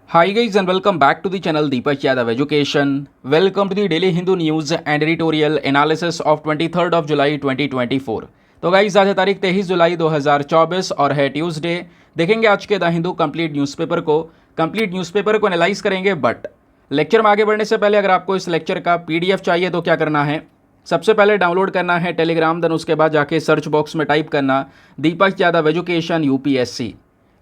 Hi guys and welcome back to the channel Deepak Yadav Education. Welcome to the Daily Hindu News and Editorial Analysis of 23rd of July 2024. तो guys आज है तारीख 23 जुलाई 2024 और है Tuesday. देखेंगे आज के द हिंदू कंप्लीट न्यूज़पेपर को एनालाइज करेंगे। बट लेक्चर में आगे बढ़ने से पहले अगर आपको इस लेक्चर का पीडीएफ चाहिए तो क्या करना है, सबसे पहले डाउनलोड करना है टेलीग्राम, देन उसके बाद जाके सर्च बॉक्स में टाइप करना Deepak Yadav education UPSC.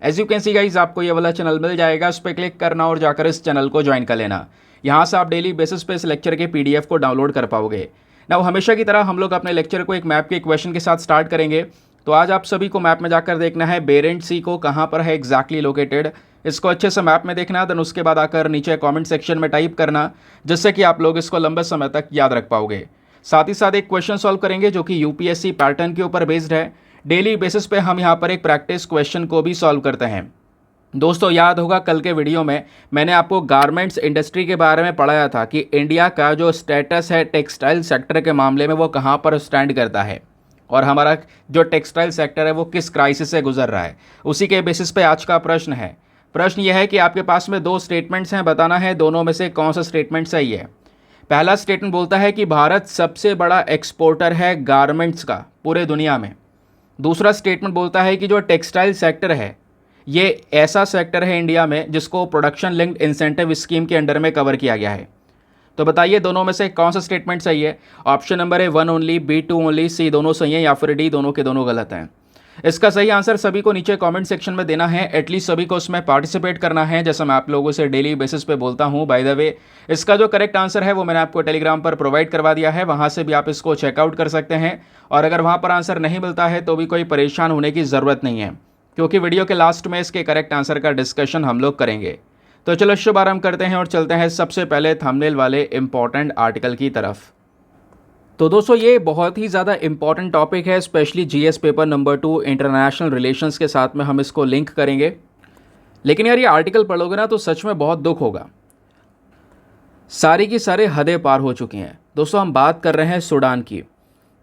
As you can see guys आपको ये वाला चैनल मिल जाएगा, उस पर क्लिक करना और जाकर इस चैनल को ज्वाइन कर लेना। यहाँ से आप डेली बेसिस पे इस लेक्चर के पीडीएफ को डाउनलोड कर पाओगे। ना हमेशा की तरह हम लोग अपने लेक्चर को एक मैप के क्वेश्चन के साथ स्टार्ट करेंगे। तो आज आप सभी को मैप में जाकर देखना है बेरेंट सी को कहाँ पर है एग्जैक्टली लोकेटेड, इसको अच्छे से मैप में देखना, देन उसके बाद आकर नीचे कमेंट सेक्शन में टाइप करना, जिससे कि आप लोग इसको लंबे समय तक याद रख पाओगे। साथ ही साथ एक क्वेश्चन सॉल्व करेंगे जो कि यूपीएससी पैटर्न के ऊपर बेस्ड है। डेली बेसिस पे हम यहाँ पर एक प्रैक्टिस क्वेश्चन को भी सॉल्व करते हैं। दोस्तों याद होगा कल के वीडियो में मैंने आपको गारमेंट्स इंडस्ट्री के बारे में पढ़ाया था कि इंडिया का जो स्टेटस है टेक्सटाइल सेक्टर के मामले में वो कहाँ पर स्टैंड करता है और हमारा जो टेक्सटाइल सेक्टर है वो किस क्राइसिस से गुजर रहा है। उसी के बेसिस पे आज का प्रश्न है। प्रश्न यह है कि आपके पास में दो स्टेटमेंट्स हैं, बताना है दोनों में से कौन सा स्टेटमेंट सही है। पहला स्टेटमेंट बोलता है कि भारत सबसे बड़ा एक्सपोर्टर है गारमेंट्स का पूरे दुनिया में। दूसरा स्टेटमेंट बोलता है कि जो टेक्सटाइल सेक्टर है ये ऐसा सेक्टर है इंडिया में जिसको प्रोडक्शन लिंक्ड इंसेंटिव स्कीम के अंडर में कवर किया गया है। तो बताइए दोनों में से कौन सा स्टेटमेंट सही है। ऑप्शन नंबर है 1 ओनली, B 2 ओनली, C दोनों सही है या फिर D दोनों के दोनों गलत हैं। इसका सही आंसर सभी को नीचे कमेंट सेक्शन में देना है, एटलीस्ट सभी को उसमें पार्टिसिपेट करना है, जैसा मैं आप लोगों से डेली बेसिस पे बोलता हूँ। बाय द वे इसका जो करेक्ट आंसर है वो मैंने आपको टेलीग्राम पर प्रोवाइड करवा दिया है, वहाँ से भी आप इसको चेकआउट कर सकते हैं। और अगर वहाँ पर आंसर नहीं मिलता है तो भी कोई परेशान होने की ज़रूरत नहीं है, क्योंकि वीडियो के लास्ट में इसके करेक्ट आंसर का डिस्कशन हम लोग करेंगे। तो चलो शुभारंभ करते हैं और चलते हैं सबसे पहले थंबनेल वाले इंपॉर्टेंट आर्टिकल की तरफ। तो दोस्तों ये बहुत ही ज़्यादा इंपॉर्टेंट टॉपिक है, specially GS paper number 2 international relations के साथ में हम इसको लिंक करेंगे। लेकिन यार ये आर्टिकल पढ़ोगे ना तो सच में बहुत दुख होगा। सारी की सारी हदें पार हो चुकी हैं। दोस्तों हम बात कर रहे हैं सूडान की।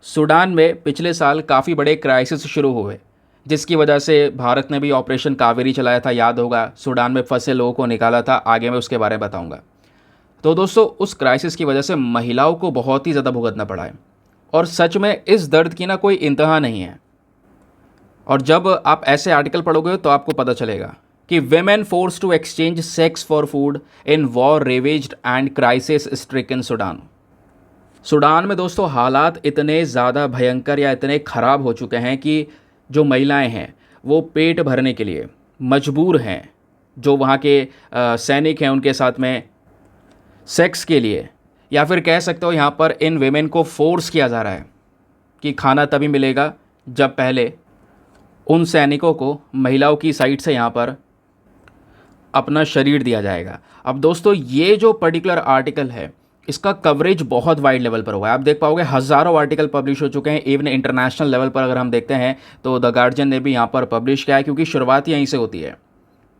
सूडान में पिछले साल काफ़ी बड़े क्राइसिस शुरू हुए, जिसकी वजह से भारत ने भी ऑपरेशन कावेरी चलाया था, याद होगा। सूडान में फंसे लोगों को निकाला था, आगे मैं उसके बारे में बताऊंगा। तो दोस्तों उस क्राइसिस की वजह से महिलाओं को बहुत ही ज़्यादा भुगतना पड़ा है और सच में इस दर्द की ना कोई इंतहा नहीं है। और जब आप ऐसे आर्टिकल पढ़ोगे तो आपको पता चलेगा कि women forced to exchange sex for food in war ravaged and crisis stricken Sudan. Sudan में दोस्तों हालात इतने ज़्यादा भयंकर या इतने ख़राब हो चुके हैं कि जो महिलाएं हैं वो पेट भरने के लिए मजबूर हैं। जो वहाँ के सैनिक हैं उनके साथ में सेक्स के लिए, या फिर कह सकते हो यहाँ पर इन वेमेन को फोर्स किया जा रहा है कि खाना तभी मिलेगा जब पहले उन सैनिकों को महिलाओं की साइड से यहाँ पर अपना शरीर दिया जाएगा। अब दोस्तों ये जो पर्टिकुलर आर्टिकल है इसका कवरेज बहुत वाइड लेवल पर हुआ है। आप देख पाओगे हज़ारों आर्टिकल पब्लिश हो चुके हैं। इवन इंटरनेशनल लेवल पर अगर हम देखते हैं तो द गार्जियन ने भी यहाँ पर पब्लिश किया है, क्योंकि शुरुआत यहीं से होती है।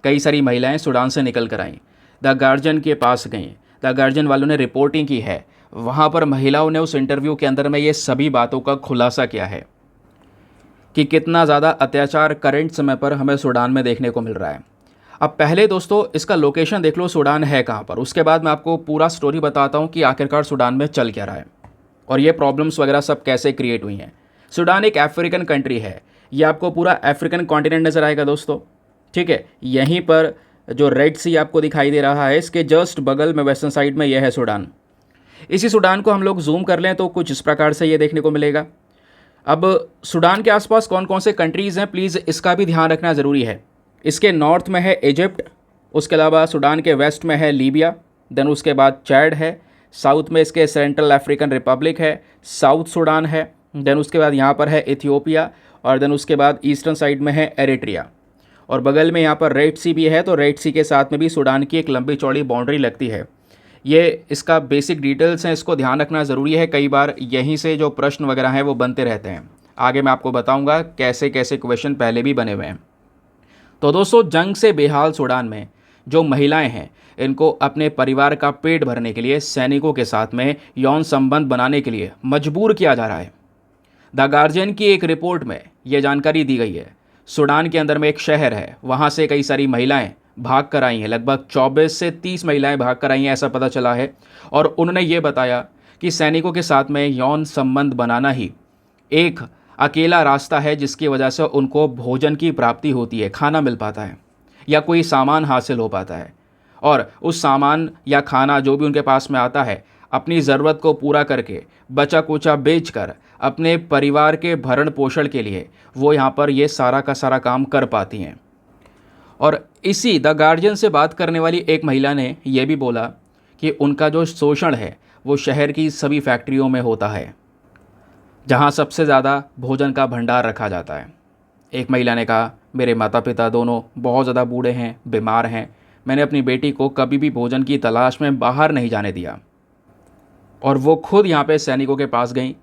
कई सारी महिलाएं सूडान से निकल कर आईं, द गार्जियन के पास गईं, द गार्जियन वालों ने रिपोर्टिंग की है, वहाँ पर महिलाओं ने उस इंटरव्यू के अंदर में ये सभी बातों का खुलासा किया है कि कितना ज़्यादा अत्याचार करंट समय पर हमें सूडान में देखने को मिल रहा है। अब पहले दोस्तों इसका लोकेशन देख लो, सूडान है कहाँ पर। उसके बाद मैं आपको पूरा स्टोरी बताता हूँ कि आखिरकार सूडान में चल क्या रहा है और ये प्रॉब्लम्स वगैरह सब कैसे क्रिएट हुई हैं। सूडान एक अफ्रीकन कंट्री है, ये आपको पूरा अफ्रीकन कॉन्टिनेंट नज़र आएगा दोस्तों, ठीक है। यहीं पर जो रेड सी आपको दिखाई दे रहा है इसके जस्ट बगल में वेस्टर्न साइड में यह है सूडान। इसी सूडान को हम लोग जूम कर लें तो कुछ इस प्रकार से ये देखने को मिलेगा। अब सूडान के आसपास कौन कौन से कंट्रीज़ हैं प्लीज़ इसका भी ध्यान रखना ज़रूरी है। इसके नॉर्थ में है इजिप्ट, उसके अलावा सूडान के वेस्ट में है लीबिया, देन उसके बाद चैड है, साउथ में इसके सेंट्रल अफ्रीकन रिपब्लिक है, साउथ सूडान है, देन उसके बाद यहाँ पर है इथियोपिया, और देन उसके बाद ईस्टर्न साइड में है एरिट्रिया, और बगल में यहाँ पर रेड सी भी है। तो रेड सी के साथ में भी सूडान की एक लंबी चौड़ी बाउंड्री लगती है। ये इसका बेसिक डिटेल्स हैं, इसको ध्यान रखना ज़रूरी है। कई बार यहीं से जो प्रश्न वगैरह हैं वो बनते रहते हैं। आगे मैं आपको बताऊँगा कैसे कैसे क्वेश्चन पहले भी बने हुए हैं। तो दोस्तों जंग से बेहाल सूडान में जो महिलाएं हैं इनको अपने परिवार का पेट भरने के लिए सैनिकों के साथ में यौन संबंध बनाने के लिए मजबूर किया जा रहा है। द गार्जियन की एक रिपोर्ट में यह जानकारी दी गई है। सूडान के अंदर में एक शहर है, वहाँ से कई सारी महिलाएं भाग कर आई हैं, लगभग 24 से 30 महिलाएं भाग कर आई हैं, ऐसा पता चला है। और उन्होंने ये बताया कि सैनिकों के साथ में यौन संबंध बनाना ही एक अकेला रास्ता है जिसकी वजह से उनको भोजन की प्राप्ति होती है, खाना मिल पाता है या कोई सामान हासिल हो पाता है। और उस सामान या खाना जो भी उनके पास में आता है, अपनी ज़रूरत को पूरा करके बचा कुचा बेच कर अपने परिवार के भरण पोषण के लिए वो यहाँ पर ये सारा का सारा काम कर पाती हैं। और इसी द गार्जियन से बात करने वाली एक महिला ने यह भी बोला कि उनका जो शोषण है वो शहर की सभी फैक्ट्रियों में होता है, जहाँ सबसे ज़्यादा भोजन का भंडार रखा जाता है। एक महिला ने कहा, मेरे माता पिता दोनों बहुत ज़्यादा बूढ़े हैं, बीमार हैं, मैंने अपनी बेटी को कभी भी भोजन की तलाश में बाहर नहीं जाने दिया। और वो खुद यहाँ पे सैनिकों के पास गई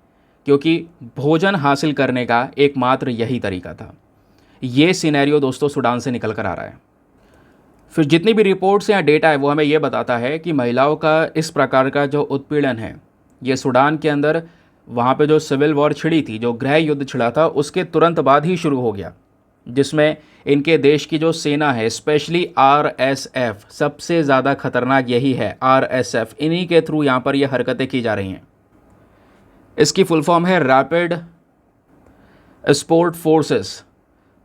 क्योंकि भोजन हासिल करने का एकमात्र यही तरीका था। ये सिनेरियो दोस्तों सूडान से निकल कर आ रहा है। फिर जितनी भी रिपोर्ट्स या डेटा है वो हमें ये बताता है कि महिलाओं का इस प्रकार का जो उत्पीड़न है ये सूडान के अंदर वहाँ पे जो सिविल वॉर छिड़ी थी, जो गृह युद्ध छिड़ा था, उसके तुरंत बाद ही शुरू हो गया, जिसमें इनके देश की जो सेना है, स्पेशली आरएसएफ, सबसे ज़्यादा खतरनाक यही है आरएसएफ, इन्हीं के थ्रू यहाँ पर ये हरकतें की जा रही हैं। इसकी फुल फॉर्म है रैपिड सपोर्ट फोर्सेस।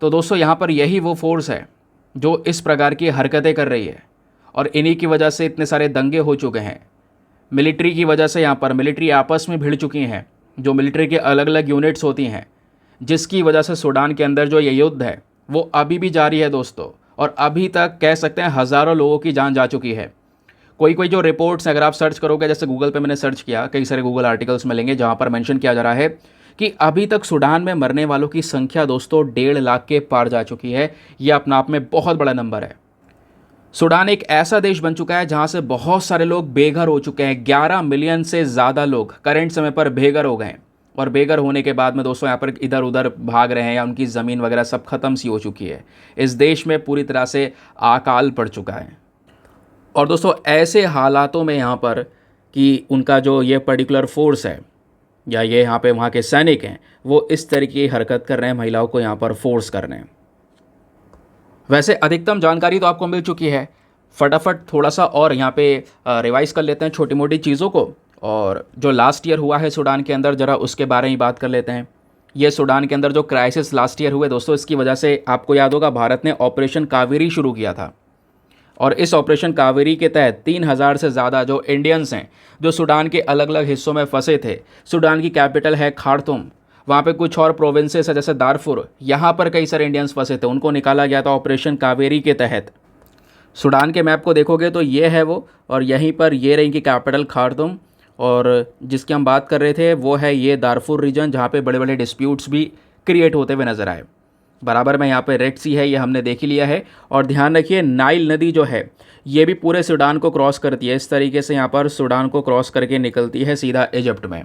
तो दोस्तों यहाँ पर यही वो फोर्स है जो इस प्रकार की हरकतें कर रही है और इन्हीं की वजह से इतने सारे दंगे हो चुके हैं। मिलिट्री की वजह से यहाँ पर मिलिट्री आपस में भिड़ चुकी हैं, जो मिलिट्री के अलग अलग यूनिट्स होती हैं, जिसकी वजह से सूडान के अंदर जो ये युद्ध है वो अभी भी जारी है दोस्तों। और अभी तक कह सकते हैं हज़ारों लोगों की जान जा चुकी है। कोई जो रिपोर्ट्स अगर आप सर्च करोगे, जैसे गूगल पे मैंने सर्च किया, कई सारे गूगल आर्टिकल्स मिलेंगे जहाँ पर मेंशन किया जा रहा है कि अभी तक सूडान में मरने वालों की संख्या दोस्तों 1.5 लाख के पार जा चुकी है। ये अपना आप में बहुत बड़ा नंबर है। सूडान एक ऐसा देश बन चुका है जहाँ से बहुत सारे लोग बेघर हो चुके हैं। 11 मिलियन से ज़्यादा लोग करंट समय पर बेघर हो गए हैं। और बेघर होने के बाद में दोस्तों यहाँ पर इधर उधर भाग रहे हैं या उनकी ज़मीन वगैरह सब खत्म सी हो चुकी है। इस देश में पूरी तरह से अकाल पड़ चुका है। और दोस्तों ऐसे हालातों में यहाँ पर कि उनका जो ये पर्टिकुलर फोर्स है या ये यहाँ पे वहाँ के सैनिक हैं, वो इस तरीके की हरकत कर रहे हैं, महिलाओं को यहाँ पर फोर्स कर रहे हैं। वैसे अधिकतम जानकारी तो आपको मिल चुकी है, फटाफट थोड़ा सा और यहाँ पे रिवाइज कर लेते हैं छोटी मोटी चीज़ों को। और जो लास्ट ईयर हुआ है सूडान के अंदर, ज़रा उसके बारे में बात कर लेते हैं। ये सूडान के अंदर जो क्राइसिस लास्ट ईयर हुए दोस्तों, इसकी वजह से आपको याद होगा भारत ने ऑपरेशन कावेरी शुरू किया था। और इस ऑपरेशन कावेरी के तहत 3000 से ज़्यादा जो इंडियंस हैं जो सूडान के अलग अलग हिस्सों में फंसे थे, सूडान की कैपिटल है खार्तूम, वहाँ पे कुछ और प्रोविंसेस है जैसे दारफुर, यहाँ पर कई सारे इंडियंस फंसे थे, उनको निकाला गया था ऑपरेशन कावेरी के तहत। सूडान के मैप को देखोगे तो ये है वो, और यहीं पर ये रही इनकी कैपिटल खार्तूम। और जिसकी हम बात कर रहे थे वो है ये दारफुर रीजन, जहाँ पे बड़े बड़े डिस्प्यूट्स भी क्रिएट होते हुए नज़र आए। बराबर में यहाँ पे रेड सी है, ये हमने देख ही लिया है। और ध्यान रखिए नाइल नदी जो है ये भी पूरे सूडान को क्रॉस करती है। इस तरीके से यहाँ पर सूडान को क्रॉस करके निकलती है सीधा इजिप्ट में।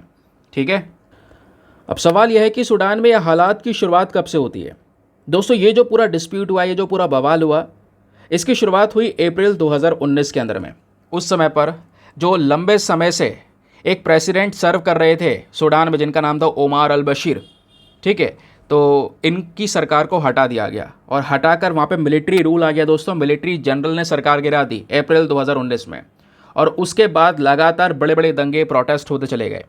ठीक है, अब सवाल यह है कि सूडान में यह हालात की शुरुआत कब से होती है। दोस्तों ये जो पूरा डिस्प्यूट हुआ, ये जो पूरा बवाल हुआ, इसकी शुरुआत हुई अप्रैल 2019 के अंदर में। उस समय पर जो लंबे समय से एक प्रेसिडेंट सर्व कर रहे थे सूडान में, जिनका नाम था ओमार अल बशीर, ठीक है, तो इनकी सरकार को हटा दिया गया और हटाकर वहाँ पे मिलिट्री रूल आ गया दोस्तों। मिलिट्री जनरल ने सरकार गिरा दी अप्रैल 2019 में। और उसके बाद लगातार बड़े बड़े दंगे प्रोटेस्ट होते चले गए।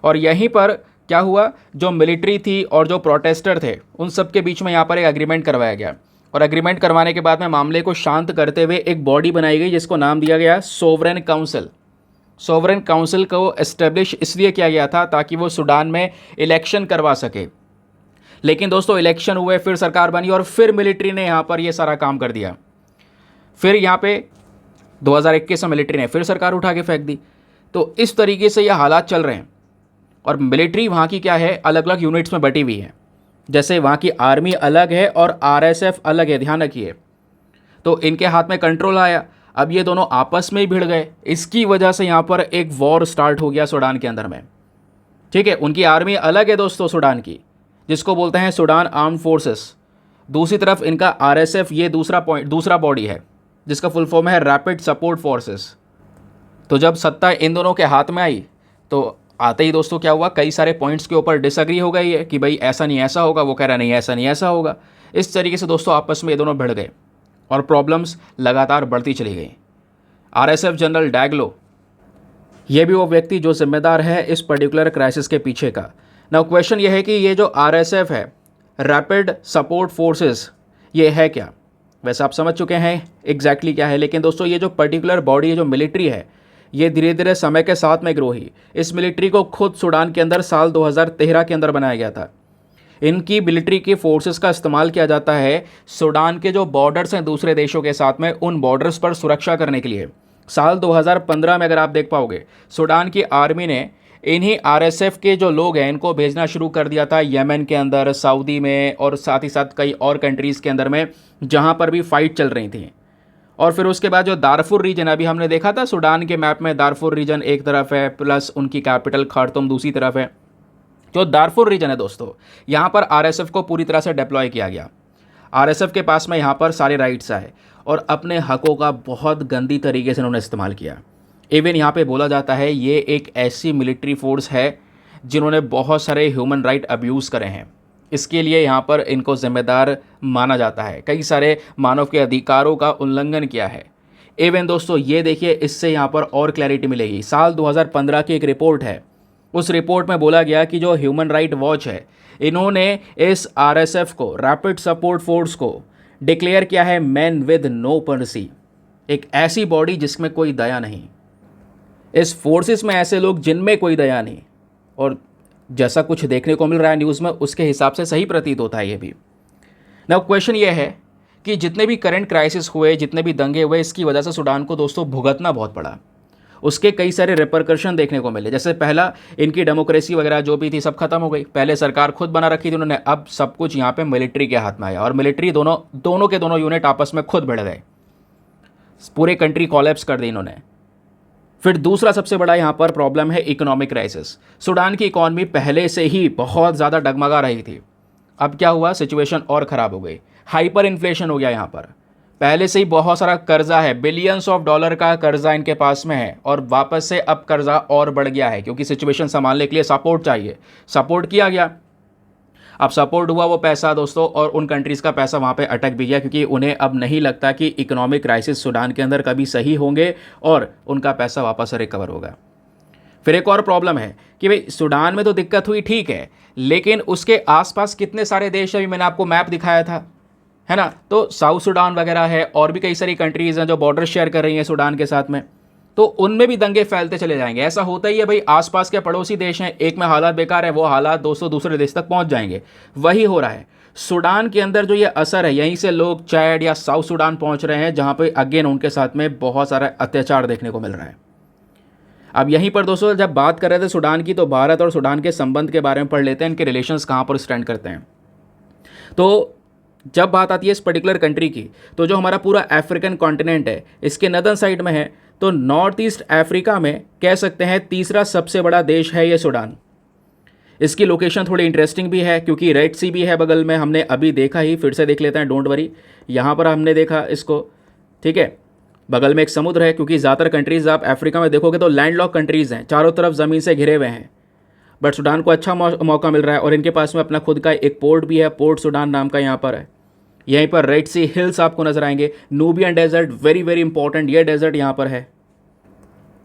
और यहीं पर क्या हुआ, जो मिलिट्री थी और जो प्रोटेस्टर थे उन सब के बीच में यहाँ पर एक एग्रीमेंट करवाया गया। और एग्रीमेंट करवाने के बाद में मामले को शांत करते हुए एक बॉडी बनाई गई जिसको नाम दिया गया सोवरेन काउंसिल। सोवरेन काउंसिल को एस्टेब्लिश इसलिए किया गया था ताकि वो सूडान में इलेक्शन करवा सके। लेकिन दोस्तों इलेक्शन हुए, फिर सरकार बनी और फिर मिलिट्री ने यहाँ पर ये सारा काम कर दिया। फिर यहाँ पे 2021 में मिलिट्री ने फिर सरकार उठा के फेंक दी। तो इस तरीके से ये हालात चल रहे हैं। और मिलिट्री वहाँ की क्या है, अलग अलग यूनिट्स में बटी हुई है। जैसे वहाँ की आर्मी अलग है और आरएसएफ अलग है, ध्यान रखिए। तो इनके हाथ में कंट्रोल आया, अब ये दोनों आपस में ही भिड़ गए। इसकी वजह से यहाँ पर एक वॉर स्टार्ट हो गया सूडान के अंदर में। ठीक है, उनकी आर्मी अलग है दोस्तों सूडान की, जिसको बोलते हैं सूडान आर्म फोर्सेस। दूसरी तरफ इनका आरएसएफ, ये दूसरा बॉडी है जिसका फुल फॉर्म है रैपिड सपोर्ट फोर्सेस। तो जब सत्ता इन दोनों के हाथ में आई तो आते ही दोस्तों क्या हुआ, कई सारे पॉइंट्स के ऊपर डिसएग्री हो गई है कि भाई ऐसा नहीं ऐसा होगा, वो कह रहा नहीं ऐसा नहीं ऐसा होगा। इस तरीके से दोस्तों आपस में ये दोनों भिड़ गए। और प्रॉब्लम्स लगातार बढ़ती चली गई। आरएसएफ जनरल डैगलो, ये भी वो व्यक्ति जो जिम्मेदार है इस पर्टिकुलर क्राइसिस के पीछे का। नाउ क्वेश्चन ये है कि ये जो आरएसएफ है, रैपिड सपोर्ट फोर्सेस, ये है क्या? वैसे आप समझ चुके हैं एग्जैक्टली क्या है, लेकिन दोस्तों ये जो पर्टिकुलर बॉडी है, जो मिलिट्री है, ये धीरे धीरे समय के साथ में ग्रो हुई। इस मिलिट्री को खुद सूडान के अंदर साल 2013 के अंदर बनाया गया था। इनकी मिलिट्री की फोर्सेस का इस्तेमाल किया जाता है सूडान के जो बॉर्डर्स हैं दूसरे देशों के साथ में, उन बॉर्डर्स पर सुरक्षा करने के लिए। साल 2015 में अगर आप देख पाओगे, सूडान की आर्मी ने इन्हीं आरएसएफ के जो लोग हैं इनको भेजना शुरू कर दिया था यमन के अंदर, सऊदी में और साथ ही साथ कई और कंट्रीज़ के अंदर में जहां पर भी फाइट चल रही थी। और फिर उसके बाद जो दारफुर रीजन, अभी हमने देखा था सूडान के मैप में दारफुर रीजन एक तरफ है, प्लस उनकी कैपिटल खार्तूम दूसरी तरफ है। जो दारफुर रीजन है दोस्तों, यहाँ पर आरएसएफ को पूरी तरह से डिप्लॉय किया गया। आरएसएफ के पास में यहाँ पर सारे राइट्स आए और अपने हकों का बहुत गंदी तरीके से उन्होंने इस्तेमाल किया। इवन यहाँ पे बोला जाता है ये एक ऐसी मिलिट्री फोर्स है जिन्होंने बहुत सारे ह्यूमन राइट अब्यूज़ करे हैं। इसके लिए यहाँ पर इनको जिम्मेदार माना जाता है, कई सारे मानव के अधिकारों का उल्लंघन किया है। इवन दोस्तों ये देखिए, इससे यहाँ पर और क्लैरिटी मिलेगी। साल 2015 की एक रिपोर्ट है, उस रिपोर्ट में बोला गया कि जो ह्यूमन राइट वॉच है, इन्होंने इस आरएसएफ को, रैपिड सपोर्ट फोर्स को डिक्लेयर किया है मैन विद नो पर्सी, एक ऐसी बॉडी जिसमें कोई दया नहीं। इस फोर्सेस में ऐसे लोग जिनमें कोई दया नहीं, और जैसा कुछ देखने को मिल रहा है न्यूज़ में, उसके हिसाब से सही प्रतीत होता है ये भी। नाउ क्वेश्चन ये है कि जितने भी करंट क्राइसिस हुए, जितने भी दंगे हुए, इसकी वजह से सूडान को दोस्तों भुगतना बहुत पड़ा। उसके कई सारे रिपरकशन देखने को मिले। जैसे पहला, इनकी डेमोक्रेसी वगैरह जो भी थी सब खत्म हो गई। पहले सरकार खुद बना रखी थी उन्होंने, अब सब कुछ यहाँ पे मिलिट्री के हाथ में आया और मिलिट्री दोनों के दोनों यूनिट आपस में खुद भिड़ गए, पूरे कंट्री कोलैप्स कर दी इन्होंने। फिर दूसरा सबसे बड़ा यहाँ पर प्रॉब्लम है इकोनॉमिक क्राइसिस। सूडान की इकॉनमी पहले से ही बहुत ज़्यादा डगमगा रही थी। अब क्या हुआ, सिचुएशन और ख़राब हो गई, हाइपर इन्फ्लेशन हो गया। यहाँ पर पहले से ही बहुत सारा कर्जा है, बिलियंस ऑफ डॉलर का कर्जा इनके पास में है, और वापस से अब कर्जा और बढ़ गया है क्योंकि सिचुएशन संभालने के लिए सपोर्ट चाहिए। सपोर्ट किया गया, अब सपोर्ट हुआ वो पैसा दोस्तों, और उन कंट्रीज़ का पैसा वहाँ पे अटक भी गया क्योंकि उन्हें अब नहीं लगता कि इकोनॉमिक क्राइसिस सूडान के अंदर कभी सही होंगे और उनका पैसा वापस रिकवर होगा। फिर एक और प्रॉब्लम है कि भाई सूडान में तो दिक्कत हुई ठीक है, लेकिन उसके आसपास कितने सारे देश हैं, मैंने आपको मैप दिखाया था, है ना। तो साउथ सूडान वगैरह है और भी कई सारी कंट्रीज़ हैं जो बॉर्डर शेयर कर रही हैं सूडान के साथ में, तो उनमें भी दंगे फैलते चले जाएंगे। ऐसा होता ही है भाई, आसपास के पड़ोसी देश हैं, एक में हालात बेकार है, वो हालात दोस्तों दूसरे देश तक पहुंच जाएंगे। वही हो रहा है सूडान के अंदर, जो ये असर है, यहीं से लोग चैड या साउथ सूडान पहुंच रहे हैं, जहां पे अगेन उनके साथ में बहुत सारा अत्याचार देखने को मिल रहा है। अब यहीं पर दोस्तों जब बात कर रहे थे सूडान की, तो भारत और सूडान के संबंध के बारे में पढ़ लेते हैं, इनके रिलेशंस कहाँ पर स्टैंड करते हैं। तो जब बात आती है इस पर्टिकुलर कंट्री की, तो जो हमारा पूरा अफ्रीकन कॉन्टिनेंट है, इसके नदर्न साइड में है, तो नॉर्थ ईस्ट अफ्रीका में कह सकते हैं तीसरा सबसे बड़ा देश है ये सूडान। इसकी लोकेशन थोड़ी इंटरेस्टिंग भी है क्योंकि रेड सी भी है बगल में, हमने अभी देखा ही, फिर से देख लेते हैं, डोंट वरी। यहाँ पर हमने देखा इसको, ठीक है, बगल में एक समुद्र है, क्योंकि ज़्यादातर कंट्रीज़ आप अफ्रीका में देखोगे तो लैंडलॉक कंट्रीज़ हैं, चारों तरफ ज़मीन से घिरे हुए हैं। बट सूडान को अच्छा मौका मिल रहा है और इनके पास में अपना खुद का एक पोर्ट भी है, पोर्ट सूडान नाम का यहाँ पर है। यहीं पर रेड सी हिल्स आपको नजर आएंगे, Nubian desert, very very important ये डेजर्ट यहाँ पर है।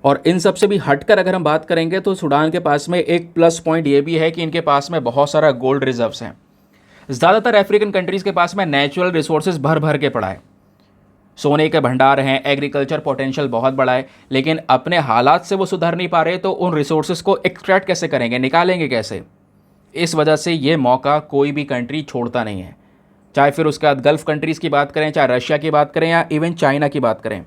और इन सब से भी हटकर अगर हम बात करेंगे तो सूडान के पास में एक प्लस पॉइंट ये भी है कि इनके पास में बहुत सारा गोल्ड रिजर्व्स हैं। ज़्यादातर अफ्रीकन कंट्रीज़ के पास में नेचुरल रिसोर्सेज भर भर के पड़ा है, सोने के भंडार हैं, एग्रीकल्चर पोटेंशियल बहुत बड़ा है, लेकिन अपने हालात से वो सुधर नहीं पा रहे, तो उन रिसोर्सेज को एक्सट्रैक्ट कैसे करेंगे, निकालेंगे कैसे। इस वजह से ये मौका कोई भी कंट्री छोड़ता नहीं है, चाहे फिर उसके बाद गल्फ़ कंट्रीज़ की बात करें, चाहे रशिया की बात करें या इवन चाइना की बात करें।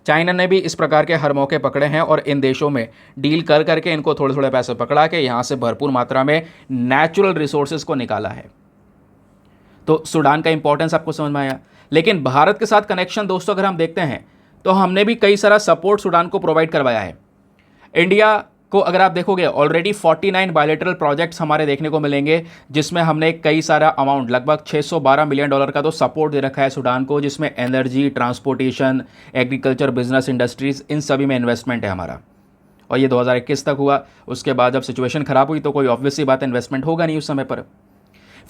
चाइना ने भी इस प्रकार के हर मौके पकड़े हैं और इन देशों में डील कर करके इनको थोड़े थोड़े पैसे पकड़ा के यहाँ से भरपूर मात्रा में नेचुरल रिसोर्सेज को निकाला है। तो सूडान का इंपॉर्टेंस आपको समझ में आया। लेकिन भारत के साथ कनेक्शन दोस्तों अगर हम देखते हैं तो हमने भी कई सारा सपोर्ट सूडान को प्रोवाइड करवाया है। इंडिया को अगर आप देखोगे ऑलरेडी 49 बायलैटरल प्रोजेक्ट्स हमारे देखने को मिलेंगे, जिसमें हमने कई सारा अमाउंट, लगभग $612 मिलियन का तो सपोर्ट दे रखा है सूडान को, जिसमें energy, transportation, agriculture, business, industries, इन सभी में इन्वेस्टमेंट है हमारा। और ये 2021 तक हुआ। उसके बाद जब सिचुएशन ख़राब हुई तो कोई ऑब्वियस सी बात इन्वेस्टमेंट होगा नहीं उस समय पर।